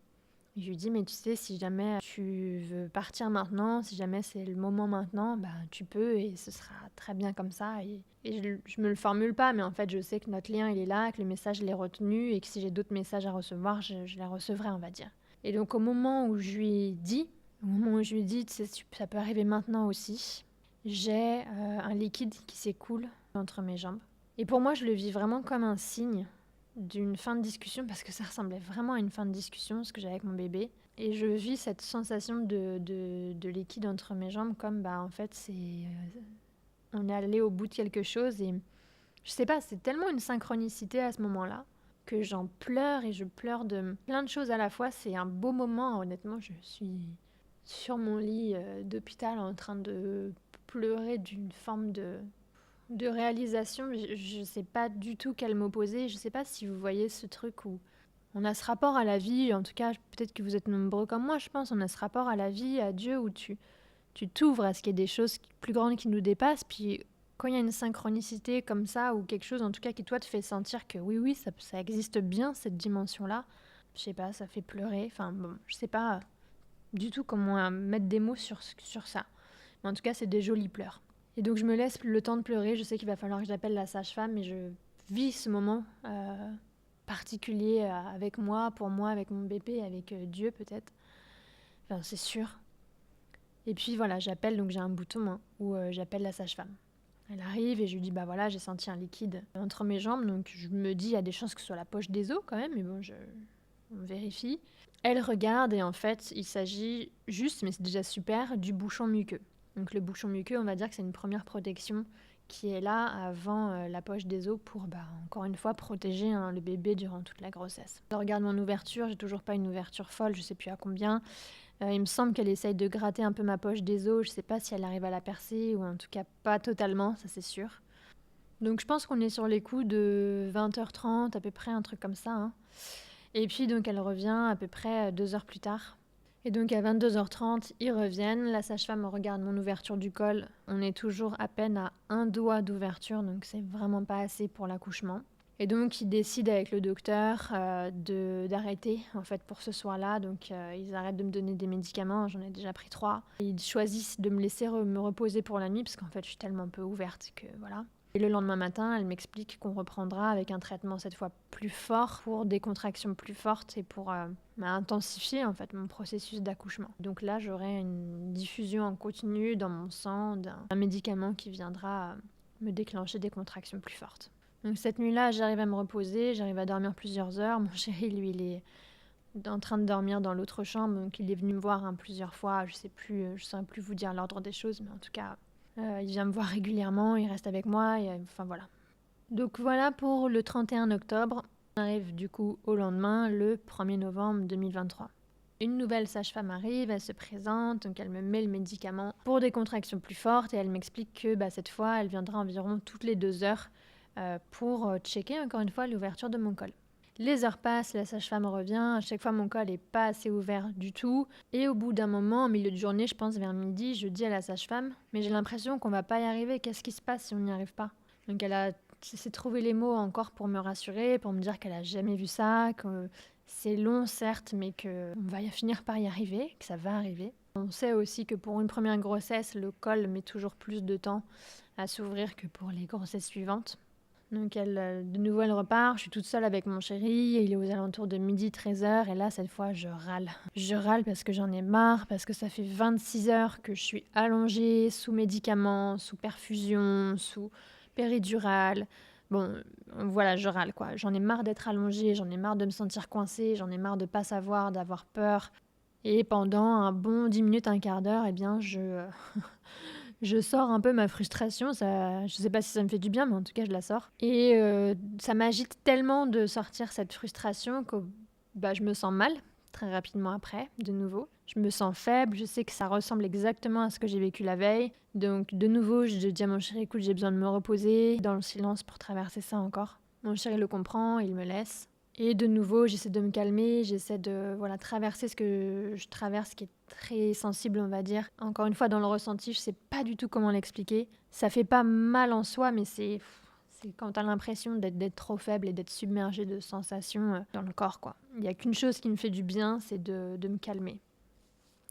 Je lui dis, mais tu sais, si jamais tu veux partir maintenant, si jamais c'est le moment maintenant, tu peux et ce sera très bien comme ça. Et je me le formule pas, mais en fait, je sais que notre lien, il est là, que le message, je l'ai retenu et que si j'ai d'autres messages à recevoir, je les recevrai, on va dire. Et donc, au moment où je lui dis, tu sais, ça peut arriver maintenant aussi, j'ai un liquide qui s'écoule entre mes jambes. Et pour moi, je le vis vraiment comme un signe d'une fin de discussion, parce que ça ressemblait vraiment à une fin de discussion, ce que j'avais avec mon bébé. Et je vis cette sensation de liquide entre mes jambes comme, en fait, on est allé au bout de quelque chose. Et je sais pas, c'est tellement une synchronicité à ce moment-là que j'en pleure et je pleure de plein de choses à la fois. C'est un beau moment, honnêtement. Je suis sur mon lit d'hôpital en train de pleurer d'une forme de réalisation. Je sais pas du tout quel mot poser. Je sais pas si vous voyez ce truc où on a ce rapport à la vie, en tout cas peut-être que vous êtes nombreux comme moi, je pense, on a ce rapport à la vie, à Dieu, où tu t'ouvres à ce qu'il y ait des choses plus grandes qui nous dépassent, puis quand il y a une synchronicité comme ça, ou quelque chose en tout cas qui toi te fait sentir que oui, ça existe bien cette dimension-là, je sais pas, ça fait pleurer, enfin bon, je sais pas du tout comment mettre des mots sur ça, mais en tout cas c'est des jolis pleurs. Et donc je me laisse le temps de pleurer, je sais qu'il va falloir que j'appelle la sage-femme, et je vis ce moment particulier avec moi, pour moi, avec mon bébé, avec Dieu peut-être, enfin c'est sûr. Et puis voilà, j'appelle, donc j'ai un bouton où j'appelle la sage-femme. Elle arrive et je lui dis, voilà, j'ai senti un liquide entre mes jambes, donc je me dis, il y a des chances que ce soit la poche des os quand même, mais bon, on vérifie. Elle regarde et en fait, il s'agit juste, mais c'est déjà super, du bouchon muqueux. Donc le bouchon muqueux, on va dire que c'est une première protection qui est là avant la poche des os pour, encore une fois, protéger le bébé durant toute la grossesse. Je regarde mon ouverture, j'ai toujours pas une ouverture folle, je sais plus à combien. Il me semble qu'elle essaye de gratter un peu ma poche des os, je sais pas si elle arrive à la percer, ou en tout cas pas totalement, ça c'est sûr. Donc je pense qu'on est sur les coups de 20h30, à peu près, un truc comme ça, hein. Et puis donc elle revient à peu près 2 heures plus tard. Et donc à 22h30, ils reviennent, la sage-femme regarde mon ouverture du col. On est toujours à peine à un doigt d'ouverture, donc c'est vraiment pas assez pour l'accouchement. Et donc ils décident avec le docteur d'arrêter en fait pour ce soir-là. Donc ils arrêtent de me donner des médicaments, j'en ai déjà pris 3. Ils choisissent de me laisser me reposer pour la nuit parce qu'en fait je suis tellement peu ouverte que voilà. Et le lendemain matin, elle m'explique qu'on reprendra avec un traitement cette fois plus fort pour des contractions plus fortes et pour intensifier en fait mon processus d'accouchement. Donc là, j'aurai une diffusion en continu dans mon sang d'un médicament qui viendra me déclencher des contractions plus fortes. Donc cette nuit-là, j'arrive à me reposer, j'arrive à dormir plusieurs heures. Mon chéri, lui, il est en train de dormir dans l'autre chambre, donc il est venu me voir plusieurs fois. Je ne saurais plus vous dire l'ordre des choses, mais en tout cas, il vient me voir régulièrement, il reste avec moi, enfin voilà. Donc voilà pour le 31 octobre. On arrive du coup au lendemain, le 1er novembre 2023. Une nouvelle sage-femme arrive, elle se présente, donc elle me met le médicament pour des contractions plus fortes et elle m'explique que cette fois, elle viendra environ toutes les 2 heures pour checker encore une fois l'ouverture de mon col. Les heures passent, la sage-femme revient, à chaque fois mon col n'est pas assez ouvert du tout. Et au bout d'un moment, au milieu de journée, je pense vers midi, je dis à la sage-femme « Mais j'ai l'impression qu'on va pas y arriver, qu'est-ce qui se passe si on n'y arrive pas ?» Donc elle s'est trouvé les mots encore pour me rassurer, pour me dire qu'elle a jamais vu ça, que c'est long certes, mais qu'on va finir par y arriver, que ça va arriver. On sait aussi que pour une première grossesse, le col met toujours plus de temps à s'ouvrir que pour les grossesses suivantes. Donc de nouveau elle repart, je suis toute seule avec mon chéri, il est aux alentours de midi 13h et là cette fois je râle. Je râle parce que j'en ai marre, parce que ça fait 26 heures que je suis allongée sous médicaments, sous perfusion, sous péridurale. Bon voilà, je râle quoi, j'en ai marre d'être allongée, j'en ai marre de me sentir coincée, j'en ai marre de pas savoir, d'avoir peur. Et pendant un bon 10 minutes, un quart d'heure, je sors un peu ma frustration, je sais pas si ça me fait du bien, mais en tout cas je la sors. Et ça m'agite tellement de sortir cette frustration que je me sens mal très rapidement après, de nouveau. Je me sens faible, je sais que ça ressemble exactement à ce que j'ai vécu la veille. Donc de nouveau, je dis à mon chéri, écoute, j'ai besoin de me reposer dans le silence pour traverser ça encore. Mon chéri le comprend, il me laisse. Et de nouveau, j'essaie de me calmer, j'essaie de traverser ce que je traverse, qui est très sensible, on va dire. Encore une fois, dans le ressenti, je sais pas du tout comment l'expliquer. Ça fait pas mal en soi, mais c'est quand t'as l'impression d'être trop faible et d'être submergé de sensations dans le corps, quoi. Il y a qu'une chose qui me fait du bien, c'est de me calmer.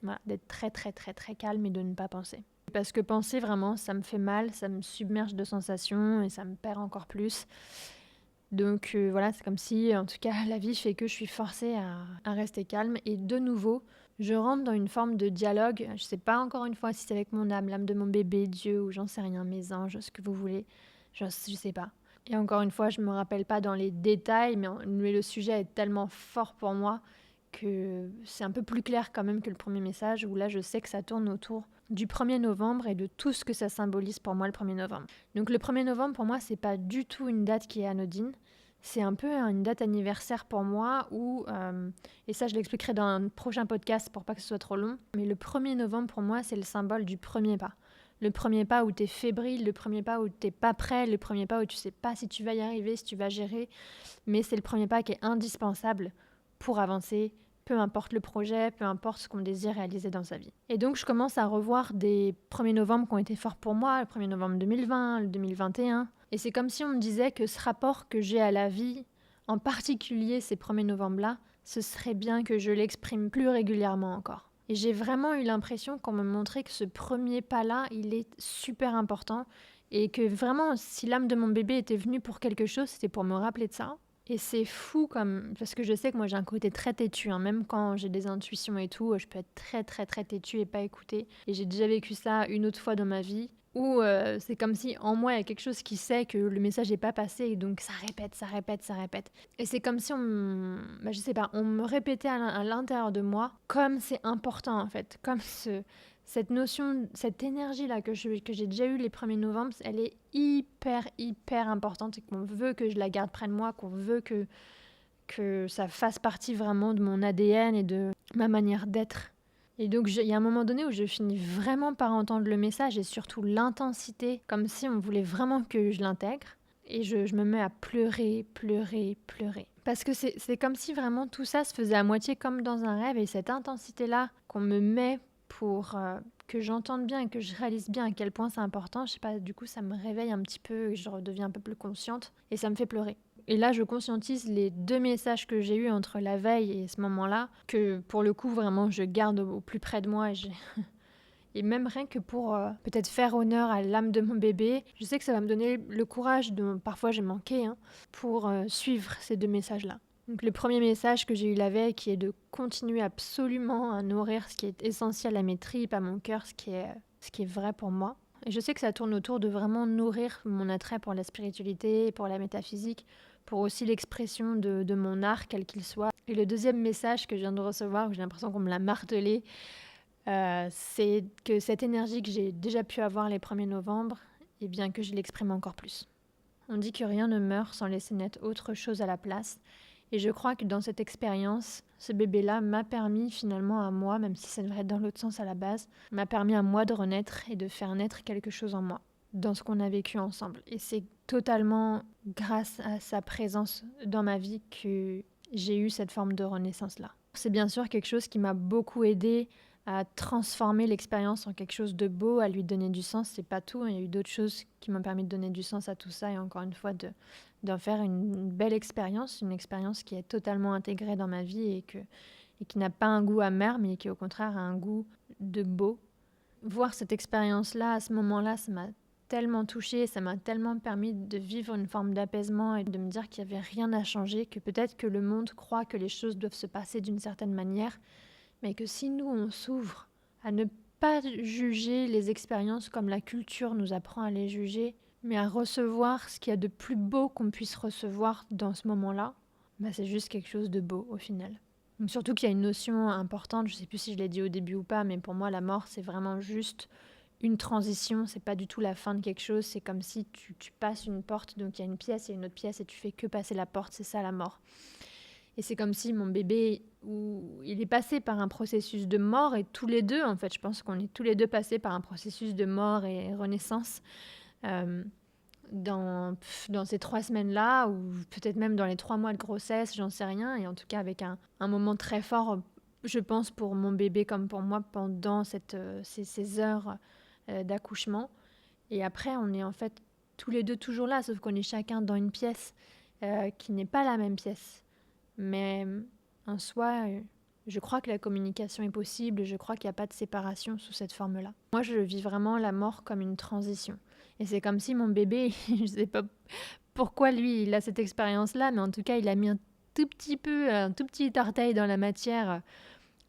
Voilà, d'être très très très très calme et de ne pas penser. Parce que penser vraiment, ça me fait mal, ça me submerge de sensations et ça me perd encore plus. Donc c'est comme si, en tout cas, la vie fait que je suis forcée à rester calme. Et de nouveau, je rentre dans une forme de dialogue. Je sais pas encore une fois si c'est avec mon âme, l'âme de mon bébé, Dieu, ou j'en sais rien, mes anges, ce que vous voulez. Je sais pas. Et encore une fois, je me rappelle pas dans les détails, mais le sujet est tellement fort pour moi que c'est un peu plus clair quand même que le premier message, où là, je sais que ça tourne autour du 1er novembre et de tout ce que ça symbolise pour moi le 1er novembre. Donc le 1er novembre, pour moi, c'est pas du tout une date qui est anodine. C'est un peu une date anniversaire pour moi où, et ça je l'expliquerai dans un prochain podcast pour pas que ce soit trop long, mais le 1er novembre pour moi, c'est le symbole du premier pas. Le premier pas où tu es fébrile, le premier pas où tu n'es pas prêt, le premier pas où tu sais pas si tu vas y arriver, si tu vas gérer, mais c'est le premier pas qui est indispensable pour avancer, peu importe le projet, peu importe ce qu'on désire réaliser dans sa vie. Et donc je commence à revoir des 1er novembre qui ont été forts pour moi, le 1er novembre 2020, le 2021, et c'est comme si on me disait que ce rapport que j'ai à la vie, en particulier ces 1er novembre-là, ce serait bien que je l'exprime plus régulièrement encore. Et j'ai vraiment eu l'impression qu'on me montrait que ce premier pas-là, il est super important et que vraiment, si l'âme de mon bébé était venue pour quelque chose, c'était pour me rappeler de ça. Et c'est fou parce que je sais que moi j'ai un côté très têtu, hein. Même quand j'ai des intuitions et tout, je peux être très très très têtu et pas écouter. Et j'ai déjà vécu ça une autre fois dans ma vie, où c'est comme si en moi il y a quelque chose qui sait que le message n'est pas passé et donc ça répète, ça répète, ça répète. Et c'est comme si je sais pas, on me répétait à l'intérieur de moi comme c'est important en fait, comme cette notion, cette énergie-là que j'ai déjà eue les 1er novembre, elle est hyper, hyper importante et qu'on veut que je la garde près de moi, qu'on veut que ça fasse partie vraiment de mon ADN et de ma manière d'être. Et donc, il y a un moment donné où je finis vraiment par entendre le message et surtout l'intensité, comme si on voulait vraiment que je l'intègre. Et je me mets à pleurer, pleurer, pleurer. Parce que c'est comme si vraiment tout ça se faisait à moitié comme dans un rêve. Et cette intensité-là qu'on me met pour que j'entende bien et que je réalise bien à quel point c'est important, je sais pas, du coup ça me réveille un petit peu, je redeviens un peu plus consciente et ça me fait pleurer. Et là, je conscientise les 2 messages que j'ai eus entre la veille et ce moment-là, que pour le coup, vraiment, je garde au plus près de moi. Et même rien que pour peut-être faire honneur à l'âme de mon bébé, je sais que ça va me donner le courage dont parfois j'ai manqué, hein, pour suivre ces 2 messages-là. Donc le premier message que j'ai eu la veille, qui est de continuer absolument à nourrir ce qui est essentiel à mes tripes, à mon cœur, ce qui est vrai pour moi. Et je sais que ça tourne autour de vraiment nourrir mon attrait pour la spiritualité, pour la métaphysique, pour aussi l'expression de mon art, quel qu'il soit. Et le deuxième message que je viens de recevoir, où j'ai l'impression qu'on me l'a martelé, c'est que cette énergie que j'ai déjà pu avoir les 1er novembre, eh bien que je l'exprime encore plus. On dit que rien ne meurt sans laisser naître autre chose à la place. Et je crois que dans cette expérience, ce bébé-là m'a permis finalement à moi, même si ça devrait être dans l'autre sens à la base, m'a permis à moi de renaître et de faire naître quelque chose en moi, dans ce qu'on a vécu ensemble. Et c'est totalement grâce à sa présence dans ma vie que j'ai eu cette forme de renaissance-là. C'est bien sûr quelque chose qui m'a beaucoup aidée à transformer l'expérience en quelque chose de beau, à lui donner du sens. C'est pas tout, il y a eu d'autres choses qui m'ont permis de donner du sens à tout ça et encore une fois d'en faire une belle expérience, une expérience qui est totalement intégrée dans ma vie et qui n'a pas un goût amer, mais qui au contraire a un goût de beau. Voir cette expérience-là, à ce moment-là, ça m'a tellement touchée, ça m'a tellement permis de vivre une forme d'apaisement et de me dire qu'il n'y avait rien à changer, que peut-être que le monde croit que les choses doivent se passer d'une certaine manière, mais que si nous, on s'ouvre à ne pas juger les expériences comme la culture nous apprend à les juger, mais à recevoir ce qu'il y a de plus beau qu'on puisse recevoir dans ce moment-là, c'est juste quelque chose de beau au final. Donc surtout qu'il y a une notion importante, je ne sais plus si je l'ai dit au début ou pas, mais pour moi la mort c'est vraiment juste une transition, c'est pas du tout la fin de quelque chose, c'est comme si tu passes une porte, donc il y a une pièce et une autre pièce et tu fais que passer la porte, c'est ça la mort. Et c'est comme si mon bébé, il est passé par un processus de mort, et tous les deux, en fait, je pense qu'on est tous les deux passés par un processus de mort et renaissance. dans ces 3 semaines-là, ou peut-être même dans les 3 mois de grossesse, j'en sais rien. Et en tout cas, avec un moment très fort, je pense, pour mon bébé comme pour moi, pendant ces heures d'accouchement. Et après, on est en fait tous les deux toujours là, sauf qu'on est chacun dans une pièce qui n'est pas la même pièce. Mais en soi, je crois que la communication est possible, je crois qu'il n'y a pas de séparation sous cette forme-là. Moi, je vis vraiment la mort comme une transition. Et c'est comme si mon bébé, je ne sais pas pourquoi lui, il a cette expérience-là, mais en tout cas, il a mis un tout petit orteil dans la matière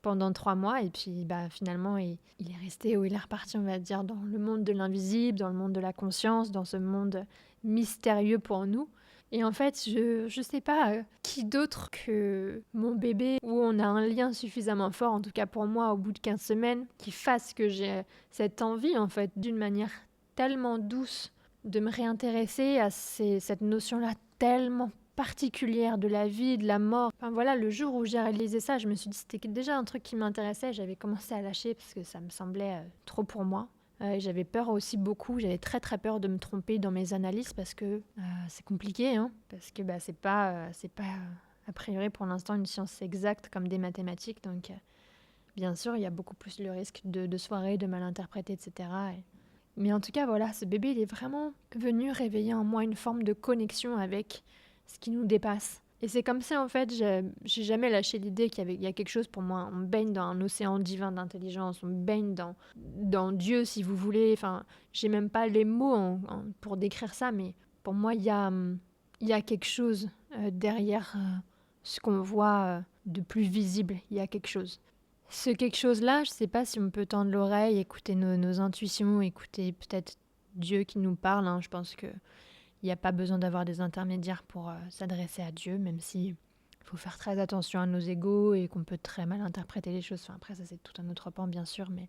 pendant 3 mois. Et puis finalement, il est resté, ou il est reparti, on va dire, dans le monde de l'invisible, dans le monde de la conscience, dans ce monde mystérieux pour nous. Et en fait, je sais pas qui d'autre que mon bébé, où on a un lien suffisamment fort, en tout cas pour moi, au bout de 15 semaines, qui fasse que j'ai cette envie, en fait, d'une manière tellement douce, de me réintéresser à cette notion-là tellement particulière de la vie, de la mort. Enfin voilà, le jour où j'ai réalisé ça, je me suis dit que c'était déjà un truc qui m'intéressait. J'avais commencé à lâcher parce que ça me semblait trop pour moi. J'avais peur aussi beaucoup, j'avais très très peur de me tromper dans mes analyses parce que c'est compliqué, hein, parce que c'est pas a priori pour l'instant une science exacte comme des mathématiques, donc bien sûr il y a beaucoup plus le risque de soirée, de mal interpréter, etc. Mais en tout cas voilà, ce bébé il est vraiment venu réveiller en moi une forme de connexion avec ce qui nous dépasse. Et c'est comme ça, en fait, j'ai jamais lâché l'idée qu'il y a quelque chose pour moi. On baigne dans un océan divin d'intelligence, on baigne dans Dieu, si vous voulez. Enfin, j'ai même pas les mots pour décrire ça, mais pour moi, il y a quelque chose derrière ce qu'on voit de plus visible. Il y a quelque chose. Ce quelque chose-là, je sais pas si on peut tendre l'oreille, écouter nos intuitions, écouter peut-être Dieu qui nous parle. Hein. Je pense que il n'y a pas besoin d'avoir des intermédiaires pour s'adresser à Dieu, même si faut faire très attention à nos égos et qu'on peut très mal interpréter les choses. Enfin, après, ça c'est tout un autre pan, bien sûr, mais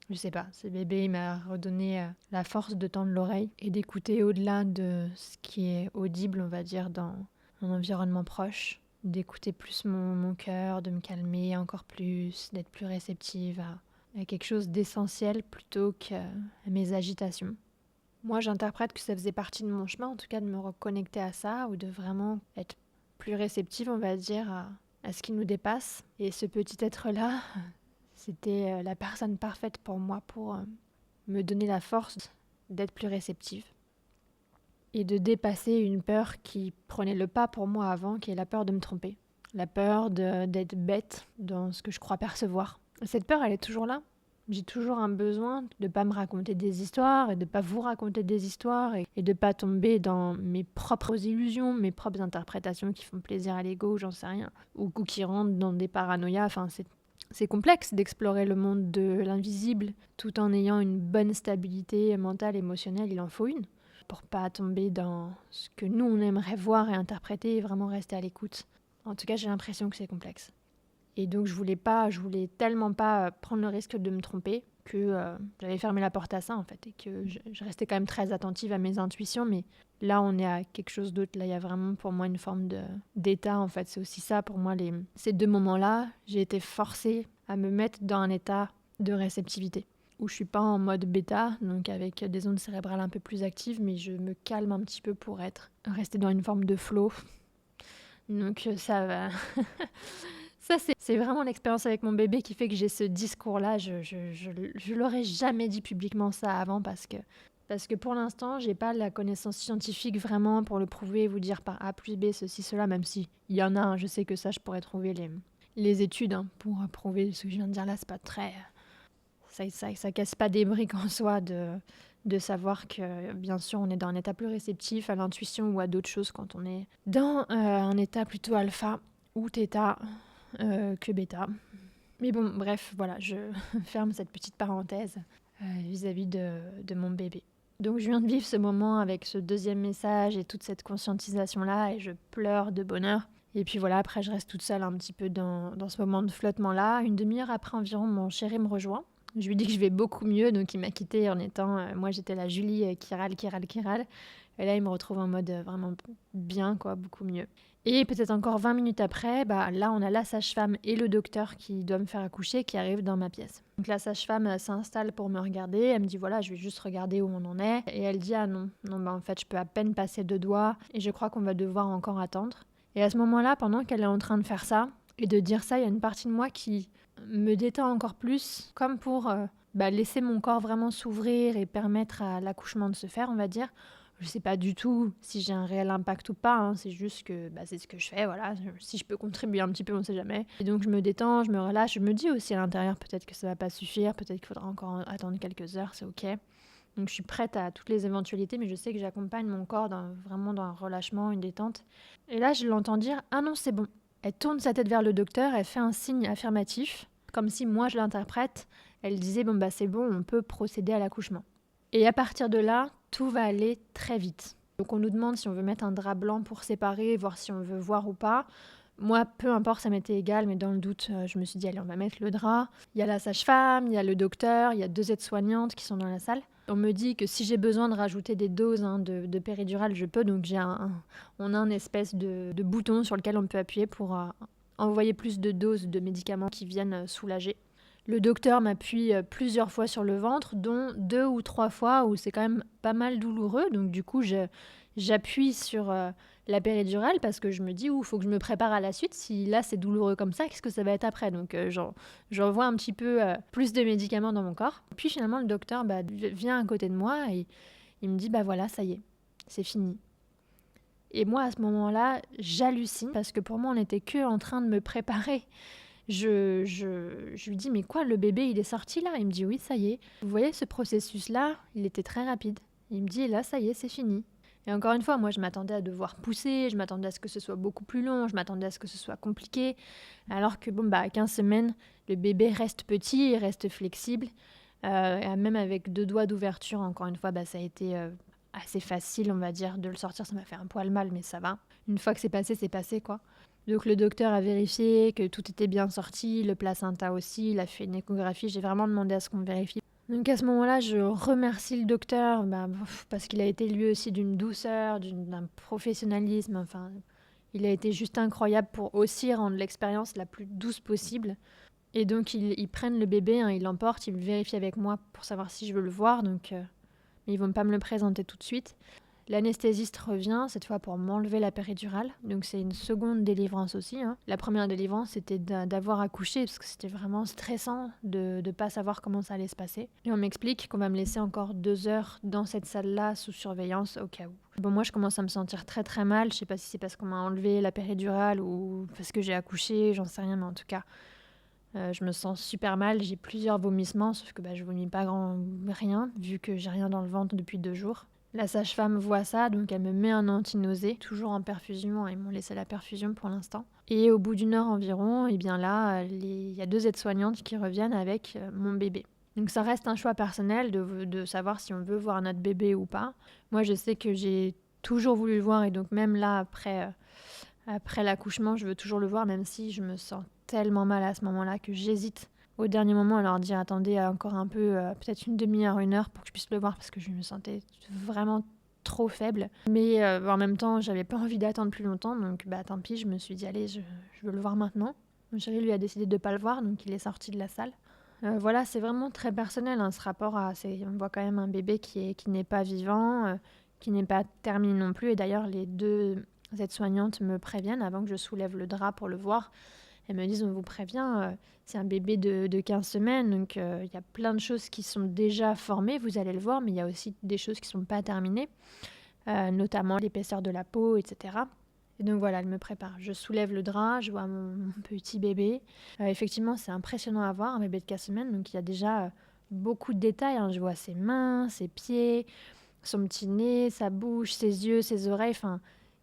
je sais pas. Ce bébé, il m'a redonné la force de tendre l'oreille et d'écouter au-delà de ce qui est audible, on va dire, dans un environnement proche, d'écouter plus mon cœur, de me calmer encore plus, d'être plus réceptive à quelque chose d'essentiel plutôt qu'à mes agitations. Moi, j'interprète que ça faisait partie de mon chemin, en tout cas de me reconnecter à ça, ou de vraiment être plus réceptive, on va dire, à ce qui nous dépasse. Et ce petit être-là, c'était la personne parfaite pour moi, pour me donner la force d'être plus réceptive. Et de dépasser une peur qui prenait le pas pour moi avant, qui est la peur de me tromper. La peur d'être bête dans ce que je crois percevoir. Cette peur, elle est toujours là. J'ai toujours un besoin de ne pas me raconter des histoires et de ne pas vous raconter des histoires et de ne pas tomber dans mes propres illusions, mes propres interprétations qui font plaisir à l'ego, j'en sais rien, ou qui rentrent dans des paranoïas. Enfin, c'est complexe d'explorer le monde de l'invisible tout en ayant une bonne stabilité mentale, émotionnelle, il en faut une, pour pas tomber dans ce que nous on aimerait voir et interpréter et vraiment rester à l'écoute. En tout cas, j'ai l'impression que c'est complexe. Et donc je voulais tellement pas prendre le risque de me tromper que j'avais fermé la porte à ça en fait et que je restais quand même très attentive à mes intuitions, mais là on est à quelque chose d'autre. Là il y a vraiment pour moi une forme d'état en fait. C'est aussi ça pour moi, ces 2 moments-là, j'ai été forcée à me mettre dans un état de réceptivité où je suis pas en mode bêta, donc avec des ondes cérébrales un peu plus actives, mais je me calme un petit peu pour rester dans une forme de flow. Donc ça va. Ça, c'est vraiment l'expérience avec mon bébé qui fait que j'ai ce discours-là. Je l'aurais jamais dit publiquement ça avant parce que pour l'instant, j'ai pas la connaissance scientifique vraiment pour le prouver et vous dire par A plus B, ceci, cela, même si il y en a, je sais que ça, je pourrais trouver les études pour prouver ce que je viens de dire là, c'est pas très... Ça casse pas des briques en soi de savoir que, bien sûr, on est dans un état plus réceptif à l'intuition ou à d'autres choses quand on est dans un état plutôt alpha ou theta que bêta. Mais bon, bref, voilà, je ferme cette petite parenthèse vis-à-vis de mon bébé. Donc je viens de vivre ce moment avec ce 2e message et toute cette conscientisation-là et je pleure de bonheur. Et puis voilà, après je reste toute seule un petit peu dans ce moment de flottement-là. Une demi-heure après environ, mon chéri me rejoint. Je lui dis que je vais beaucoup mieux, donc il m'a quittée en étant, moi j'étais la Julie qui râle, qui râle, qui râle. Et là, il me retrouve en mode vraiment bien, quoi, beaucoup mieux. Et peut-être encore 20 minutes après, là, on a la sage-femme et le docteur qui doit me faire accoucher qui arrivent dans ma pièce. Donc la sage-femme s'installe pour me regarder. Elle me dit voilà, je vais juste regarder où on en est. Et elle dit ah non, en fait, je peux à peine passer 2 doigts et je crois qu'on va devoir encore attendre. Et à ce moment-là, pendant qu'elle est en train de faire ça et de dire ça, il y a une partie de moi qui me détend encore plus, comme pour laisser mon corps vraiment s'ouvrir et permettre à l'accouchement de se faire, on va dire. Je sais pas du tout si j'ai un réel impact ou pas, hein. C'est juste que c'est ce que je fais, voilà. Si je peux contribuer un petit peu, on sait jamais. Et donc je me détends, je me relâche, je me dis aussi à l'intérieur peut-être que ça va pas suffire, peut-être qu'il faudra encore attendre quelques heures, c'est ok. Donc je suis prête à toutes les éventualités, mais je sais que j'accompagne mon corps vraiment dans un relâchement, une détente. Et là je l'entends dire « Ah non, c'est bon ». Elle tourne sa tête vers le docteur, elle fait un signe affirmatif, comme si moi je l'interprète. Elle disait « Bon c'est bon, on peut procéder à l'accouchement ». Et à partir de là, tout va aller très vite. Donc on nous demande si on veut mettre un drap blanc pour séparer, voir si on veut voir ou pas. Moi, peu importe, ça m'était égal, mais dans le doute, je me suis dit, allez, on va mettre le drap. Il y a la sage-femme, il y a le docteur, il y a 2 aides-soignantes qui sont dans la salle. On me dit que si j'ai besoin de rajouter des doses de péridurale, je peux. Donc on a un espèce de bouton sur lequel on peut appuyer pour envoyer plus de doses de médicaments qui viennent soulager. Le docteur m'appuie plusieurs fois sur le ventre, dont 2 ou 3 fois où c'est quand même pas mal douloureux. Donc du coup, j'appuie sur la péridurale parce que je me dis, il faut que je me prépare à la suite. Si là, c'est douloureux comme ça, qu'est-ce que ça va être après ? Donc j'envoie un petit peu plus de médicaments dans mon corps. Puis finalement, le docteur vient à côté de moi et il me dit, voilà, ça y est, c'est fini. Et moi, à ce moment-là, j'hallucine parce que pour moi, on n'était que en train de me préparer. Je lui dis, mais quoi, le bébé, il est sorti là ? Il me dit, oui, ça y est. Vous voyez, ce processus-là, il était très rapide. Il me dit, là, ça y est, c'est fini. Et encore une fois, moi, je m'attendais à devoir pousser, je m'attendais à ce que ce soit beaucoup plus long, je m'attendais à ce que ce soit compliqué. Alors que, à 15 semaines, le bébé reste petit, il reste flexible. Et même avec 2 doigts d'ouverture, encore une fois, ça a été assez facile, on va dire, de le sortir. Ça m'a fait un poil mal, mais ça va. Une fois que c'est passé, quoi. Donc le docteur a vérifié que tout était bien sorti, le placenta aussi, il a fait une échographie, j'ai vraiment demandé à ce qu'on vérifie. Donc à ce moment-là, je remercie le docteur parce qu'il a été lui aussi d'une douceur, d'un professionnalisme, enfin, il a été juste incroyable pour aussi rendre l'expérience la plus douce possible. Et donc ils prennent le bébé, ils l'emportent, ils vérifient avec moi pour savoir si je veux le voir, mais ils vont pas me le présenter tout de suite. L'anesthésiste revient, cette fois pour m'enlever la péridurale. Donc c'est une seconde délivrance aussi. La première délivrance, c'était d'avoir accouché, parce que c'était vraiment stressant de ne pas savoir comment ça allait se passer. Et on m'explique qu'on va me laisser encore 2 heures dans cette salle-là, sous surveillance, au cas où. Moi, je commence à me sentir très très mal. Je sais pas si c'est parce qu'on m'a enlevé la péridurale ou parce que j'ai accouché, j'en sais rien, mais en tout cas... je me sens super mal, j'ai plusieurs vomissements, sauf que je vomis pas rien, vu que j'ai rien dans le ventre depuis 2 jours. La sage-femme voit ça, donc elle me met un anti-nausée, toujours en perfusion, ils m'ont laissé la perfusion pour l'instant. Et au bout d'1 heure environ, il y a 2 aides-soignantes qui reviennent avec mon bébé. Donc ça reste un choix personnel de savoir si on veut voir notre bébé ou pas. Moi je sais que j'ai toujours voulu le voir et donc même là, après l'accouchement, je veux toujours le voir, même si je me sens tellement mal à ce moment-là que j'hésite au dernier moment à leur dire attendez encore un peu, peut-être une demi-heure, 1 heure pour que je puisse le voir parce que je me sentais vraiment trop faible. Mais en même temps, j'avais pas envie d'attendre plus longtemps, donc tant pis, je me suis dit allez, je veux le voir maintenant. Mon chéri lui a décidé de pas le voir, donc il est sorti de la salle. Voilà, c'est vraiment très personnel ce rapport on voit quand même un bébé qui n'est pas vivant, qui n'est pas terminé non plus. Et d'ailleurs, les 2 aides-soignantes me préviennent avant que je soulève le drap pour le voir. Elles me disent, on vous prévient, c'est un bébé de 15 semaines, donc il y a plein de choses qui sont déjà formées, vous allez le voir, mais il y a aussi des choses qui ne sont pas terminées, notamment l'épaisseur de la peau, etc. Et donc voilà, elle me prépare. Je soulève le drap, je vois mon petit bébé. Effectivement, c'est impressionnant à voir, un bébé de 15 semaines, donc il y a déjà beaucoup de détails. Je vois ses mains, ses pieds, son petit nez, sa bouche, ses yeux, ses oreilles, enfin...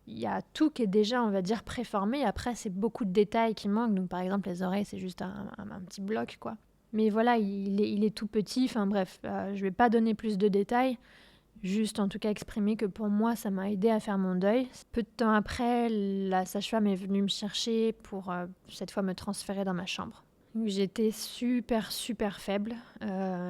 Il y a tout qui est déjà, on va dire, préformé. Après, c'est beaucoup de détails qui manquent. Donc, par exemple, les oreilles, c'est juste un petit bloc, quoi. Mais voilà, il est tout petit. Enfin, bref, je vais pas donner plus de détails. Juste, en tout cas, exprimer que pour moi, ça m'a aidé à faire mon deuil. Peu de temps après, la sage-femme est venue me chercher pour, cette fois, me transférer dans ma chambre. J'étais super, super faible.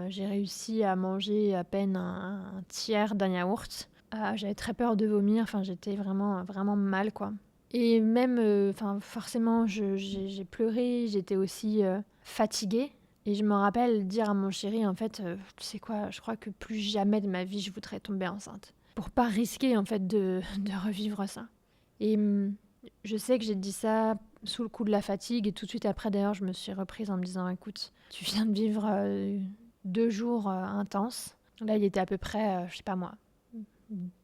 J'ai réussi à manger à peine un tiers d'un yaourt. J'avais très peur de vomir, enfin j'étais vraiment, vraiment mal, quoi. Et même, forcément, j'ai pleuré, j'étais aussi fatiguée. Et je me rappelle dire à mon chéri, en fait, tu sais quoi, je crois que plus jamais de ma vie je voudrais tomber enceinte. Pour pas risquer, en fait, de revivre ça. Et je sais que j'ai dit ça sous le coup de la fatigue. Et tout de suite après, d'ailleurs, je me suis reprise en me disant, écoute, tu viens de vivre 2 jours intenses. Là, il était à peu près, je sais pas moi,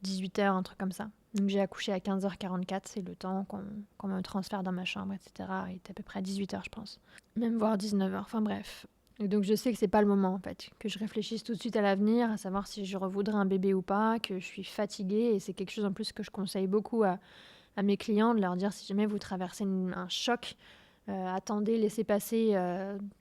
18h, un truc comme ça. Donc j'ai accouché à 15h44, c'est le temps qu'on me transfère dans ma chambre, etc. Il était à peu près à 18h, je pense. Même voire 19h, enfin bref. Et donc je sais que c'est pas le moment, en fait, que je réfléchisse tout de suite à l'avenir, à savoir si je revoudrais un bébé ou pas, que je suis fatiguée. Et c'est quelque chose en plus que je conseille beaucoup à mes clients, de leur dire si jamais vous traversez un choc, attendez, laissez passer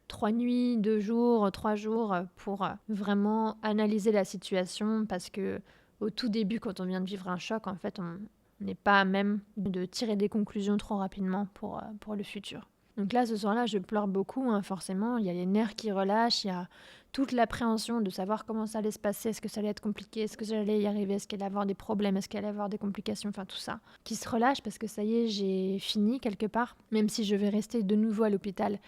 3 nuits, 2 jours, 3 jours pour vraiment analyser la situation, parce que au tout début, quand on vient de vivre un choc, en fait, on n'est pas à même de tirer des conclusions trop rapidement pour le futur. Donc là, ce soir-là, je pleure beaucoup, hein, forcément. Il y a les nerfs qui relâchent, il y a toute l'appréhension de savoir comment ça allait se passer, est-ce que ça allait être compliqué, est-ce que j'allais y arriver, est-ce qu'elle allait avoir des problèmes, est-ce qu'elle allait avoir des complications, enfin tout ça, qui se relâche parce que ça y est, j'ai fini quelque part, même si je vais rester de nouveau à l'hôpital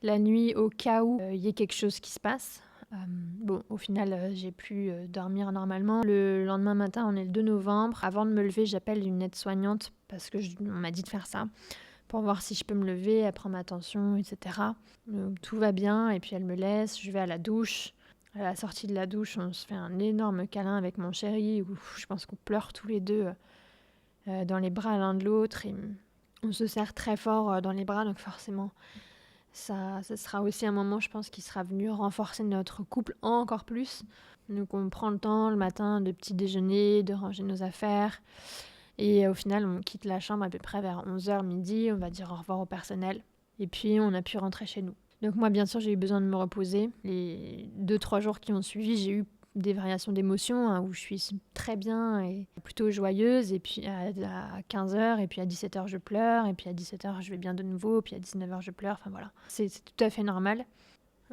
la nuit au cas où il y ait quelque chose qui se passe. Bon, au final, j'ai pu dormir normalement. Le lendemain matin, on est le 2 novembre. Avant de me lever, j'appelle une aide-soignante parce que on m'a dit de faire ça, pour voir si je peux me lever, elle prend ma tension, etc. Donc, tout va bien, et puis elle me laisse, je vais à la douche. À la sortie de la douche, on se fait un énorme câlin avec mon chéri, où je pense qu'on pleure tous les deux dans les bras l'un de l'autre, et on se serre très fort dans les bras, donc forcément, ça sera aussi un moment, je pense, qui sera venu renforcer notre couple encore plus. Donc on prend le temps le matin de petit déjeuner, de ranger nos affaires. Et au final, on quitte la chambre à peu près vers 11h midi, on va dire au revoir au personnel. Et puis, on a pu rentrer chez nous. Donc moi, bien sûr, j'ai eu besoin de me reposer. Les 2-3 jours qui ont suivi, j'ai eu des variations d'émotions, hein, où je suis très bien et plutôt joyeuse. Et puis à 15h, et puis à 17h, je pleure. Et puis à 17h, je vais bien de nouveau. Puis à 19h, je pleure. Enfin voilà, c'est tout à fait normal.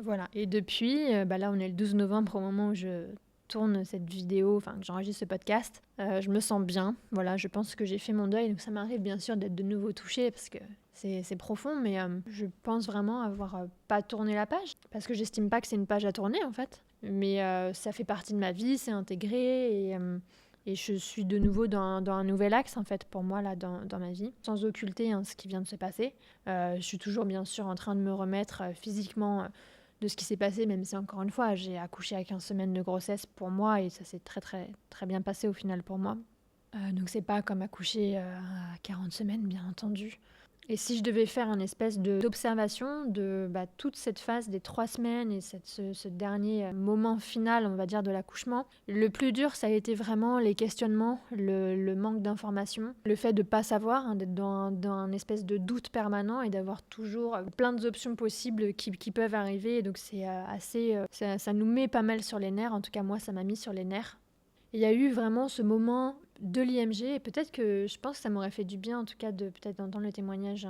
Voilà. Et depuis, là, on est le 12 novembre au moment où je tourne cette vidéo, enfin que j'enregistre ce podcast, je me sens bien. Voilà, je pense que j'ai fait mon deuil, donc ça m'arrive bien sûr d'être de nouveau touchée parce que c'est profond, mais je pense vraiment avoir pas tourné la page, parce que j'estime pas que c'est une page à tourner en fait. Mais ça fait partie de ma vie, c'est intégré, et je suis de nouveau dans un nouvel axe en fait pour moi là dans ma vie, sans occulter ce qui vient de se passer. Je suis toujours bien sûr en train de me remettre physiquement de ce qui s'est passé, même si encore une fois j'ai accouché à 15 semaines de grossesse pour moi, et ça s'est très très très bien passé au final pour moi. Donc c'est pas comme accoucher à 40 semaines, bien entendu. Et si je devais faire une espèce d'observation de toute cette phase des 3 semaines et ce dernier moment final, on va dire, de l'accouchement, le plus dur, ça a été vraiment les questionnements, le manque d'informations, le fait de ne pas savoir, d'être dans un espèce de doute permanent et d'avoir toujours plein d'options possibles qui peuvent arriver. Et donc c'est ça nous met pas mal sur les nerfs, en tout cas moi ça m'a mis sur les nerfs. Il y a eu vraiment ce moment de l'IMG, et peut-être que je pense que ça m'aurait fait du bien en tout cas de peut-être d'entendre un témoignage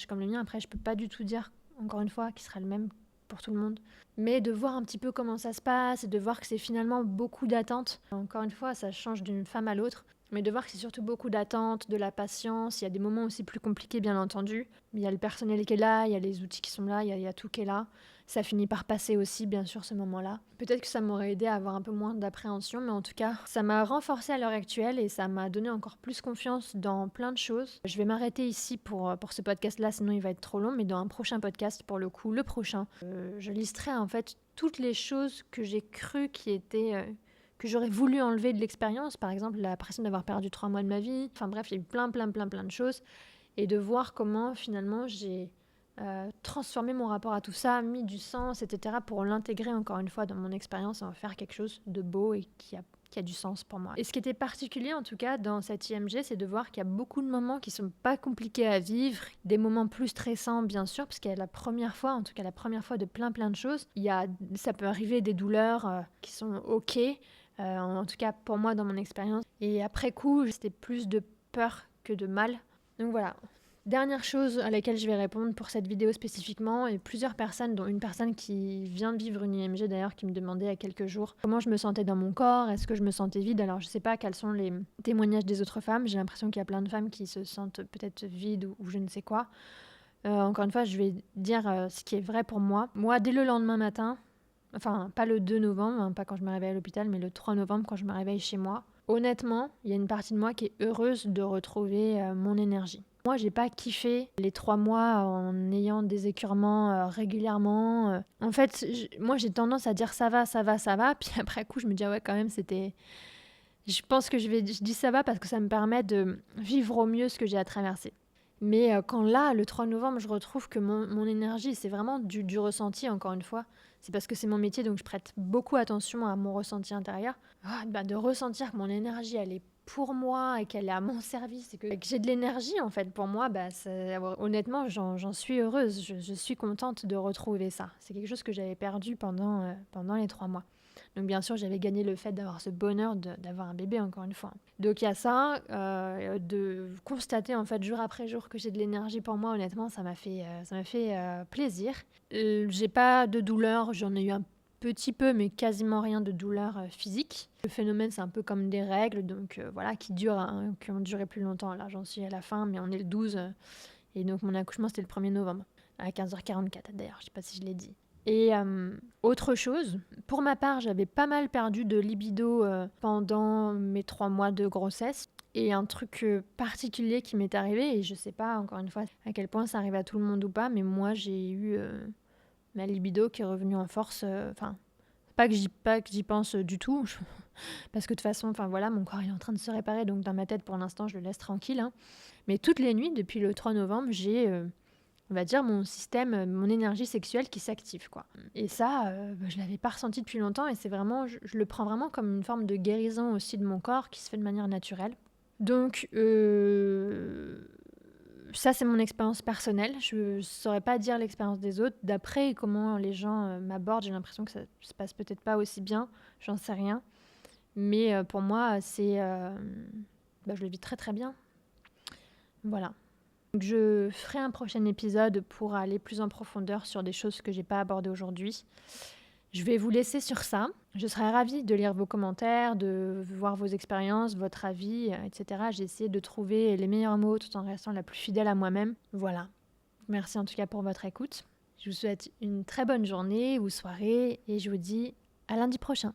comme le mien. Après, je peux pas du tout dire, encore une fois, qu'il sera le même pour tout le monde, mais de voir un petit peu comment ça se passe et de voir que c'est finalement beaucoup d'attentes. Encore une fois, ça change d'une femme à l'autre, mais de voir que c'est surtout beaucoup d'attentes, de la patience. Il y a des moments aussi plus compliqués, bien entendu. Il y a le personnel qui est là, il y a les outils qui sont là, il y a tout qui est là. Ça finit par passer aussi, bien sûr, ce moment-là. Peut-être que ça m'aurait aidé à avoir un peu moins d'appréhension, mais en tout cas, ça m'a renforcée à l'heure actuelle et ça m'a donné encore plus confiance dans plein de choses. Je vais m'arrêter ici pour ce podcast-là, sinon il va être trop long, mais dans un prochain podcast, pour le coup, le prochain, je listerai en fait toutes les choses que j'ai cru qui étaient... que j'aurais voulu enlever de l'expérience, par exemple la pression d'avoir perdu 3 mois de ma vie. Enfin bref, il y a eu plein de choses. Et de voir comment finalement j'ai transformé mon rapport à tout ça, mis du sens, etc. pour l'intégrer encore une fois dans mon expérience et en faire quelque chose de beau et qui a du sens pour moi. Et ce qui était particulier en tout cas dans cette IMG, c'est de voir qu'il y a beaucoup de moments qui sont pas compliqués à vivre, des moments plus stressants bien sûr, parce qu'il y a la première fois, en tout cas la première fois de plein de choses, ça peut arriver des douleurs qui sont ok, en tout cas pour moi dans mon expérience. Et après coup, c'était plus de peur que de mal. Donc voilà, Dernière chose à laquelle je vais répondre pour cette vidéo spécifiquement, et plusieurs personnes, dont une personne qui vient de vivre une IMG d'ailleurs, qui me demandait il y a quelques jours comment je me sentais dans mon corps, est-ce que je me sentais vide. Alors je sais pas quels sont les témoignages des autres femmes, j'ai l'impression qu'il y a plein de femmes qui se sentent peut-être vides ou je ne sais quoi. Encore une fois, je vais dire ce qui est vrai pour moi. Moi, dès le lendemain matin, enfin pas le 2 novembre, hein, pas quand je me réveille à l'hôpital, mais le 3 novembre quand je me réveille chez moi, honnêtement, il y a une partie de moi qui est heureuse de retrouver mon énergie. Moi, j'ai pas kiffé les 3 mois en ayant des écœurements régulièrement. En fait, moi, j'ai tendance à dire ça va, ça va, ça va. Puis après coup, je me dis, ah ouais, quand même, c'était... Je pense que je dis ça va parce que ça me permet de vivre au mieux ce que j'ai à traverser. Mais quand là, le 3 novembre, je retrouve que mon énergie, c'est vraiment du ressenti, encore une fois. C'est parce que c'est mon métier, donc je prête beaucoup attention à mon ressenti intérieur. De ressentir que mon énergie, elle est pour moi et qu'elle est à mon service et que j'ai de l'énergie, en fait, pour moi, honnêtement, j'en suis heureuse. Je suis contente de retrouver ça. C'est quelque chose que j'avais perdu pendant les 3 mois. Donc bien sûr, j'avais gagné le fait d'avoir ce bonheur d'avoir un bébé, encore une fois. Donc il y a ça, de constater en fait jour après jour que j'ai de l'énergie pour moi, honnêtement, ça m'a fait plaisir. J'ai pas de douleur, j'en ai eu un petit peu, mais quasiment rien de douleur physique. Le phénomène, c'est un peu comme des règles, donc voilà, qui ont duré plus longtemps. Là, j'en suis à la fin, mais on est le 12, et donc mon accouchement, c'était le 1er novembre, à 15h44 d'ailleurs, je sais pas si je l'ai dit. Et autre chose, pour ma part, j'avais pas mal perdu de libido pendant mes 3 mois de grossesse. Et un truc particulier qui m'est arrivé, et je sais pas encore une fois à quel point ça arrive à tout le monde ou pas, mais moi j'ai eu ma libido qui est revenue en force. Enfin, pas que j'y pense du tout, parce que de toute façon, enfin voilà, mon corps il est en train de se réparer, donc dans ma tête pour l'instant je le laisse tranquille. Hein. Mais toutes les nuits, depuis le 3 novembre, j'ai on va dire mon énergie sexuelle qui s'active, quoi. Et ça, je l'avais pas ressenti depuis longtemps et c'est vraiment, je le prends vraiment comme une forme de guérison aussi de mon corps qui se fait de manière naturelle. Donc, ça c'est mon expérience personnelle. Je saurais pas dire l'expérience des autres. D'après comment les gens m'abordent, j'ai l'impression que ça se passe peut-être pas aussi bien. J'en sais rien. Mais pour moi, je le vis très très bien. Voilà. Donc je ferai un prochain épisode pour aller plus en profondeur sur des choses que j'ai pas abordées aujourd'hui. Je vais vous laisser sur ça. Je serais ravie de lire vos commentaires, de voir vos expériences, votre avis, etc. J'ai essayé de trouver les meilleurs mots tout en restant la plus fidèle à moi-même. Voilà. Merci en tout cas pour votre écoute. Je vous souhaite une très bonne journée ou soirée et je vous dis à lundi prochain.